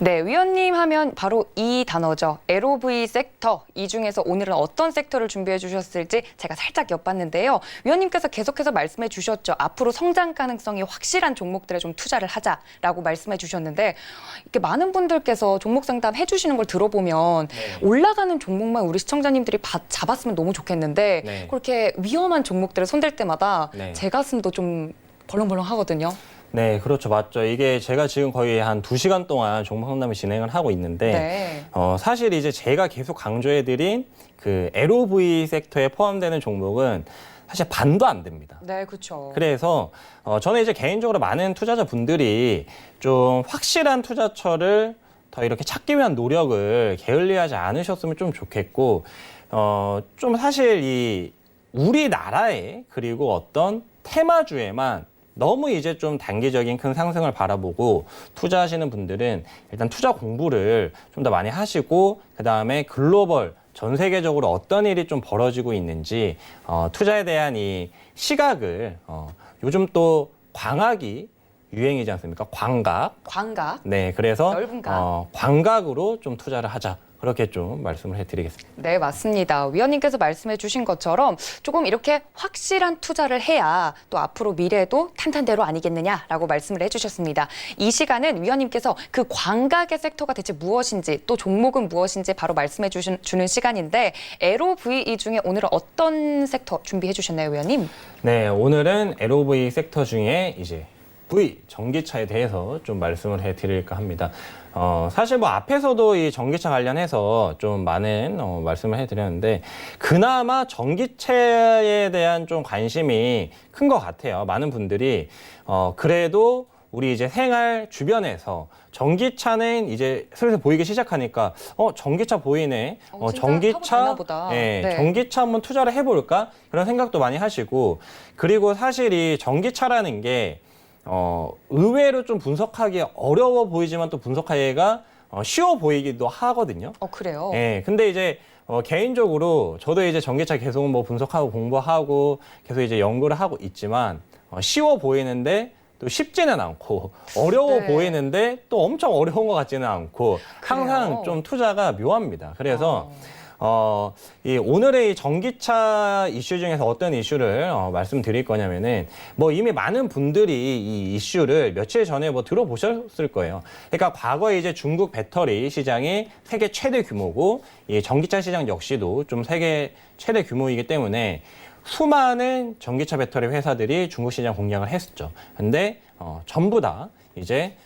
네, 위원님 하면 바로 이 단어죠. LOV 섹터. 이 중에서 오늘은 어떤 섹터를 준비해 주셨을지 제가 살짝 엿봤는데요. 위원님께서 계속해서 말씀해 주셨죠. 앞으로 성장 가능성이 확실한 종목들에 좀 투자를 하자라고 말씀해 주셨는데 이렇게 많은 분들께서 종목 상담 해주시는 걸 들어보면 올라가는 종목만 우리 시청자님들이 잡았으면 너무 좋겠는데 그렇게 위험한 종목들을 손댈 때마다 제 가슴도 좀 벌렁벌렁 하거든요. 네, 그렇죠. 맞죠. 이게 제가 지금 거의 한 2시간 동안 종목 상담을 진행을 하고 있는데 사실 이제 제가 계속 강조해드린 그 LOV 섹터에 포함되는 종목은 사실 반도 안 됩니다. 네, 그렇죠. 그래서 저는 이제 개인적으로 많은 투자자분들이 좀 확실한 투자처를 더 이렇게 찾기 위한 노력을 게을리하지 않으셨으면 좀 좋겠고 좀 사실 이 우리나라에 그리고 어떤 테마주에만 너무 이제 좀 단기적인 큰 상승을 바라보고 투자하시는 분들은 일단 투자 공부를 좀 더 많이 하시고 그다음에 글로벌 전 세계적으로 어떤 일이 좀 벌어지고 있는지 투자에 대한 이 시각을 요즘 또 광학이 유행이지 않습니까? 광각. 네, 그래서 넓은 각. 광각으로 좀 투자를 하자. 그렇게 좀 말씀을 해드리겠습니다. 네, 맞습니다. 위원님께서 말씀해 주신 것처럼 조금 이렇게 확실한 투자를 해야 또 앞으로 미래도 탄탄대로 아니겠느냐라고 말씀을 해주셨습니다. 이 시간은 위원님께서 그 광각의 섹터가 대체 무엇인지 또 종목은 무엇인지 바로 말씀해 주는 시간인데 LOVE 중에 오늘은 어떤 섹터 준비해 주셨나요, 위원님? 네, 오늘은 LOV 섹터 중에 이제 V, 전기차에 대해서 좀 말씀을 해드릴까 합니다. 사실 뭐 앞에서도 이 전기차 관련해서 좀 많은 말씀을 해드렸는데 그나마 전기차에 대한 좀 관심이 큰 것 같아요. 많은 분들이 그래도 우리 이제 생활 주변에서 전기차는 이제 슬슬 보이기 시작하니까 전기차 보이네. 전기차, 전기차 한번 투자를 해볼까? 그런 생각도 많이 하시고 그리고 사실 이 전기차라는 게 의외로 좀 분석하기 어려워 보이지만 또 분석하기가 쉬워 보이기도 하거든요. 그래요? 네, 근데 이제 개인적으로 저도 이제 전기차 계속 뭐 분석하고 공부하고 계속 이제 연구를 하고 있지만 쉬워 보이는데 또 쉽지는 않고 어려워 보이는데 또 엄청 어려운 것 같지는 않고 항상 좀 투자가 묘합니다. 그래서 이 오늘의 이 전기차 이슈 중에서 어떤 이슈를 말씀드릴 거냐면은 뭐 이미 많은 분들이 이 이슈를 며칠 전에 뭐 들어보셨을 거예요. 그러니까 과거에 이제 중국 배터리 시장이 세계 최대 규모고 이 전기차 시장 역시도 좀 세계 최대 규모이기 때문에 수많은 전기차 배터리 회사들이 중국 시장 공략을 했었죠. 근데 전부 다 이제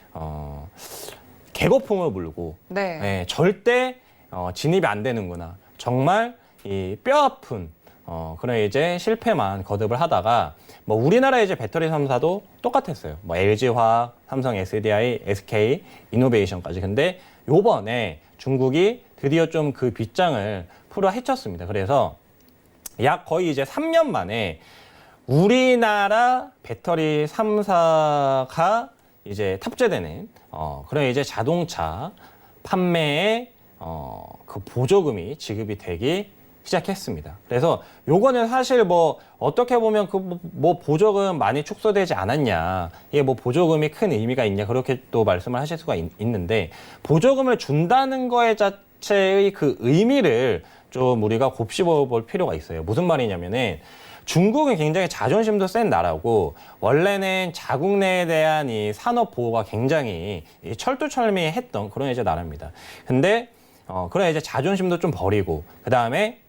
개거품을 물고 절대 진입이 안 되는구나. 정말 이 뼈아픈 그런 이제 실패만 거듭을 하다가 뭐 우리나라 이제 배터리 3사도 똑같았어요. 뭐 LG화학, 삼성 SDI, SK 이노베이션까지. 근데 요번에 중국이 드디어 좀 그 빗장을 풀어 헤쳤습니다. 그래서 약 거의 이제 3년 만에 우리나라 배터리 3사가 이제 탑재되는 그런 이제 자동차 판매에 그 보조금이 지급이 되기 시작했습니다. 그래서 요거는 사실 뭐 어떻게 보면 그 뭐 보조금 많이 축소되지 않았냐, 이게 뭐 보조금이 큰 의미가 있냐 그렇게 또 말씀을 하실 수가 있는데 보조금을 준다는 거에 자체의 그 의미를 좀 우리가 곱씹어 볼 필요가 있어요. 무슨 말이냐면은 중국은 굉장히 자존심도 센 나라고 원래는 자국 내에 대한 이 산업 보호가 굉장히 철두철미했던 그런 이제 나라입니다. 근데 그런 이제 자존심도 좀 버리고 그 다음에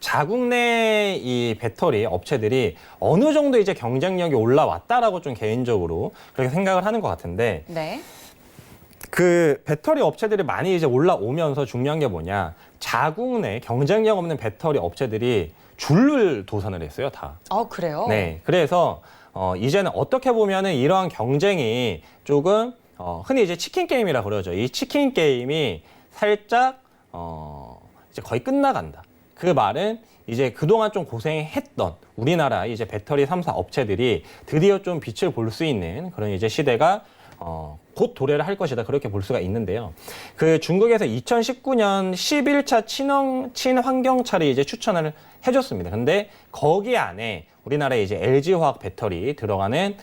자국 내 이 배터리 업체들이 어느 정도 이제 경쟁력이 올라왔다라고 좀 개인적으로 그렇게 생각을 하는 것 같은데. 그 배터리 업체들이 많이 이제 올라오면서 중요한 게 뭐냐, 자국 내 경쟁력 없는 배터리 업체들이 줄을 도산을 했어요, 다. 그래요? 네, 그래서 이제는 어떻게 보면은 이러한 경쟁이 조금 흔히 이제 치킨 게임이라 그러죠. 이 치킨 게임이 살짝 이제 거의 끝나간다. 그 말은 이제 그동안 좀 고생했던 우리나라 이제 배터리 3사 업체들이 드디어 좀 빛을 볼 수 있는 그런 이제 시대가 곧 도래를 할 것이다. 그렇게 볼 수가 있는데요. 그 중국에서 2019년 11차 친환경차를 이제 추천을 해줬습니다. 근데 거기 안에 우리나라의 이제 LG화학 배터리 들어가는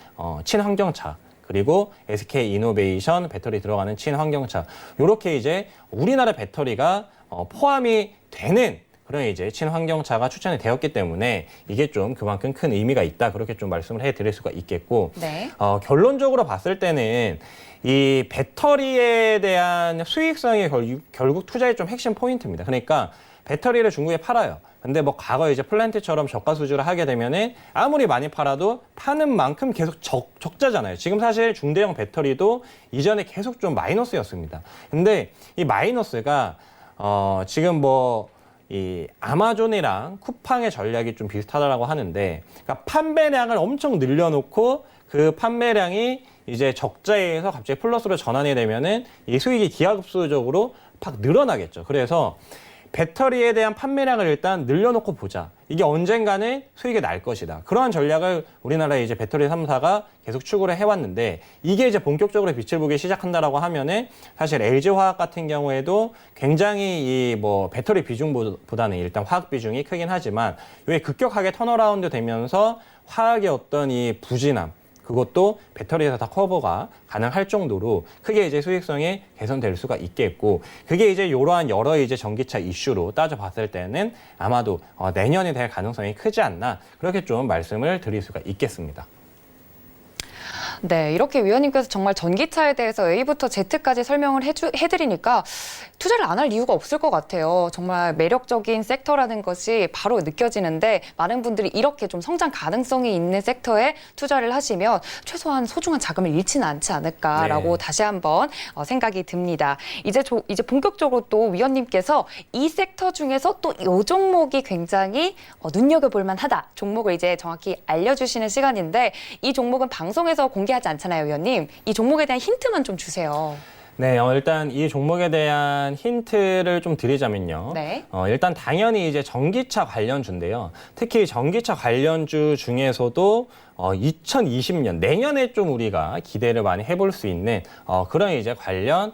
친환경차, 그리고 SK 이노베이션 배터리 들어가는 친환경차. 이렇게 이제 우리나라 배터리가 포함이 되는 그런 이제 친환경차가 추천이 되었기 때문에 이게 좀 그만큼 큰 의미가 있다. 그렇게 좀 말씀을 해드릴 수가 있겠고, 네. 결론적으로 봤을 때는 이 배터리에 대한 수익성이 결국 투자의 좀 핵심 포인트입니다. 그러니까 배터리를 중국에 팔아요. 근데 뭐 과거 이제 플랜트처럼 저가 수주를 하게 되면은 아무리 많이 팔아도 파는 만큼 계속 적자잖아요. 지금 사실 중대형 배터리도 이전에 계속 좀 마이너스였습니다. 근데 이 마이너스가 지금 뭐 이 아마존이랑 쿠팡의 전략이 좀 비슷하다라고 하는데, 그러니까 판매량을 엄청 늘려놓고 그 판매량이 이제 적자에서 갑자기 플러스로 전환이 되면은 이 수익이 기하급수적으로 팍 늘어나겠죠. 그래서 배터리에 대한 판매량을 일단 늘려놓고 보자. 이게 언젠가는 수익이 날 것이다. 그러한 전략을 우리나라의 이제 배터리 3사가 계속 추구를 해왔는데, 이게 이제 본격적으로 빛을 보기 시작한다라고 하면은 사실 LG화학 같은 경우에도 굉장히 이 뭐 배터리 비중보다는 일단 화학 비중이 크긴 하지만 이게 급격하게 턴어라운드 되면서 화학의 어떤 이 부진함, 그것도 배터리에서 다 커버가 가능할 정도로 크게 이제 수익성이 개선될 수가 있겠고, 그게 이제 이러한 여러 이제 전기차 이슈로 따져봤을 때는 아마도 내년이 될 가능성이 크지 않나, 그렇게 좀 말씀을 드릴 수가 있겠습니다. 네, 이렇게 위원님께서 정말 전기차에 대해서 A부터 Z까지 설명을 해드리니까 투자를 안 할 이유가 없을 것 같아요. 정말 매력적인 섹터라는 것이 바로 느껴지는데, 많은 분들이 이렇게 좀 성장 가능성이 있는 섹터에 투자를 하시면 최소한 소중한 자금을 잃지는 않지 않을까라고 네. 다시 한번 생각이 듭니다. 이제 본격적으로 또 위원님께서 이 섹터 중에서 또 이 종목이 굉장히 눈여겨볼 만하다 종목을 이제 정확히 알려주시는 시간인데, 이 종목은 방송에서 공개하지 않잖아요, 위원님. 이 종목에 대한 힌트만 좀 주세요. 네, 일단 이 종목에 대한 힌트를 좀 드리자면요. 네. 일단 당연히 이제 전기차 관련주인데요. 특히 전기차 관련주 중에서도 2020년 내년에 좀 우리가 기대를 많이 해볼 수 있는 그런 이제 관련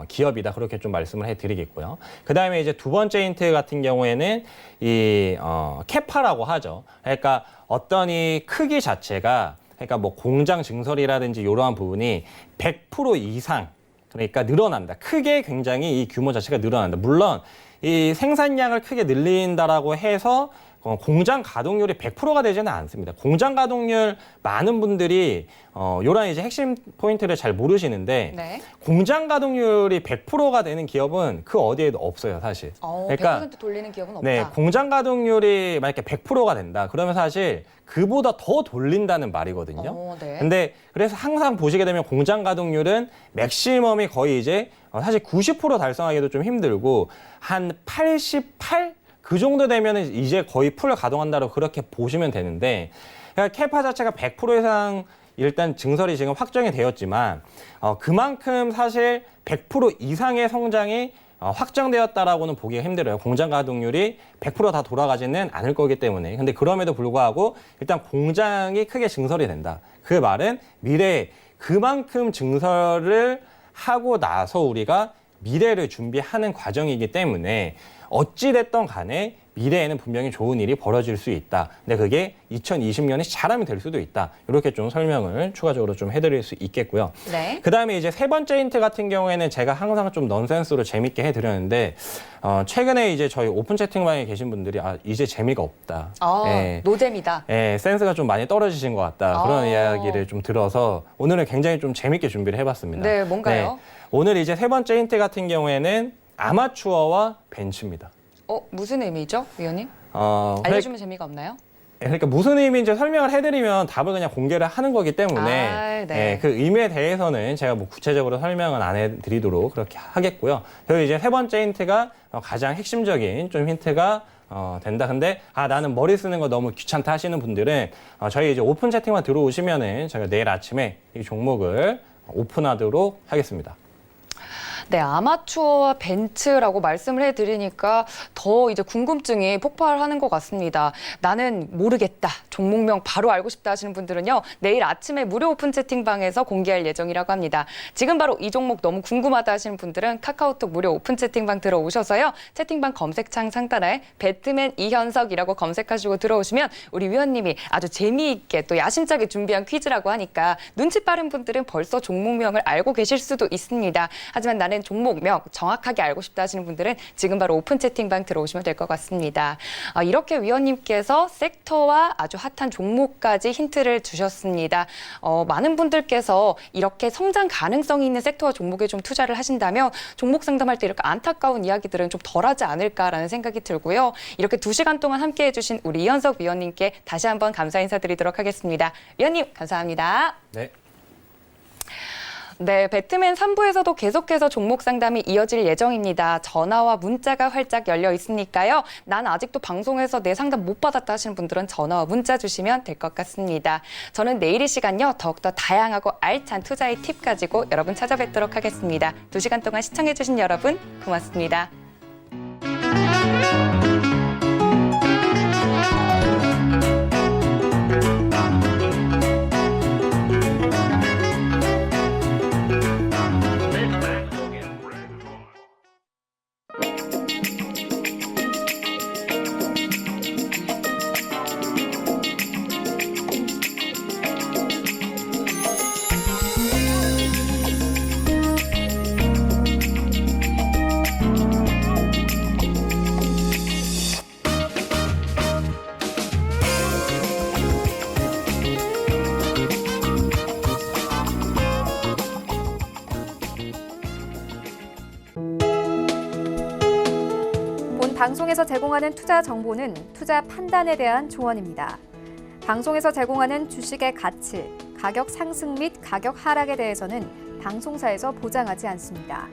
기업이다, 그렇게 좀 말씀을 해드리겠고요. 그 다음에 이제 두 번째 힌트 같은 경우에는 이 캐파라고 하죠. 그러니까 어떤 이 크기 자체가, 그러니까 뭐 공장 증설이라든지 이러한 부분이 100% 이상, 그러니까 늘어난다. 크게 굉장히 이 규모 자체가 늘어난다. 물론 이 생산량을 크게 늘린다라고 해서 공장 가동률이 100%가 되지는 않습니다. 공장 가동률 많은 분들이 요런 이제 핵심 포인트를 잘 모르시는데, 네. 공장 가동률이 100%가 되는 기업은 그 어디에도 없어요, 사실. 그러니까 100% 돌리는 기업은 없다. 네, 공장 가동률이 만약에 100%가 된다. 그러면 사실 그보다 더 돌린다는 말이거든요. 네. 근데 그래서 항상 보시게 되면 공장 가동률은 맥시멈이 거의 이제 사실 90% 달성하기도 좀 힘들고, 한 88? 그 정도 되면 이제 거의 풀 가동한다고 그렇게 보시면 되는데, 그러니까 캐파 자체가 100% 이상 일단 증설이 지금 확정이 되었지만 그만큼 사실 100% 이상의 성장이 확정되었다라고는 보기가 힘들어요. 공장 가동률이 100% 다 돌아가지는 않을 거기 때문에. 근데 그럼에도 불구하고 일단 공장이 크게 증설이 된다. 그 말은 미래에 그만큼 증설을 하고 나서 우리가 미래를 준비하는 과정이기 때문에 어찌됐든 간에 미래에는 분명히 좋은 일이 벌어질 수 있다. 근데 그게 2020년이 잘하면 될 수도 있다. 이렇게 좀 설명을 추가적으로 좀 해드릴 수 있겠고요. 네. 그 다음에 이제 세 번째 힌트 같은 경우에는 제가 항상 좀 넌센스로 재밌게 해드렸는데, 최근에 이제 저희 오픈 채팅방에 계신 분들이 이제 재미가 없다. 노잼이다. 센스가 좀 많이 떨어지신 것 같다. 그런 이야기를 좀 들어서 오늘은 굉장히 좀 재밌게 준비를 해봤습니다. 네, 뭔가요? 오늘 이제 세 번째 힌트 같은 경우에는 아마추어와 벤츠입니다. 무슨 의미죠, 위원님? 알려주면 재미가 없나요? 그러니까 무슨 의미인지 설명을 해드리면 답을 그냥 공개를 하는 거기 때문에 네. 그 의미에 대해서는 제가 뭐 구체적으로 설명은 안 해드리도록 그렇게 하겠고요. 그리고 이제 세 번째 힌트가 가장 핵심적인 좀 힌트가 된다. 근데 나는 머리 쓰는 거 너무 귀찮다 하시는 분들은 저희 이제 오픈 채팅만 들어오시면은 제가 내일 아침에 이 종목을 오픈하도록 하겠습니다. 네, 아마추어와 벤츠라고 말씀을 해드리니까 더 이제 궁금증이 폭발하는 것 같습니다. 나는 모르겠다, 종목명 바로 알고 싶다 하시는 분들은요, 내일 아침에 무료 오픈 채팅방에서 공개할 예정이라고 합니다. 지금 바로 이 종목 너무 궁금하다 하시는 분들은 카카오톡 무료 오픈 채팅방 들어오셔서요, 채팅방 검색창 상단에 배트맨 이현석이라고 검색하시고 들어오시면 우리 위원님이 아주 재미있게 또 야심차게 준비한 퀴즈라고 하니까 눈치 빠른 분들은 벌써 종목명을 알고 계실 수도 있습니다. 하지만 나는 종목명 정확하게 알고 싶다 하시는 분들은 지금 바로 오픈 채팅방 들어오시면 될 것 같습니다. 이렇게 위원님께서 섹터와 아주 핫한 종목까지 힌트를 주셨습니다. 많은 분들께서 이렇게 성장 가능성이 있는 섹터와 종목에 좀 투자를 하신다면 종목 상담할 때 이렇게 안타까운 이야기들은 좀 덜하지 않을까라는 생각이 들고요. 이렇게 2시간 동안 함께해 주신 우리 이현석 위원님께 다시 한번 감사 인사드리도록 하겠습니다. 위원님 감사합니다. 네. 네, 배트맨 3부에서도 계속해서 종목 상담이 이어질 예정입니다. 전화와 문자가 활짝 열려 있으니까요. 난 아직도 방송에서 내 상담 못 받았다 하시는 분들은 전화와 문자 주시면 될 것 같습니다. 저는 내일 이 시간요, 더욱더 다양하고 알찬 투자의 팁 가지고 여러분 찾아뵙도록 하겠습니다. 2시간 동안 시청해주신 여러분 고맙습니다. 방송에서 제공하는 투자 정보는 투자 판단에 대한 조언입니다. 방송에서 제공하는 주식의 가치, 가격 상승 및 가격 하락에 대해서는 방송사에서 보장하지 않습니다.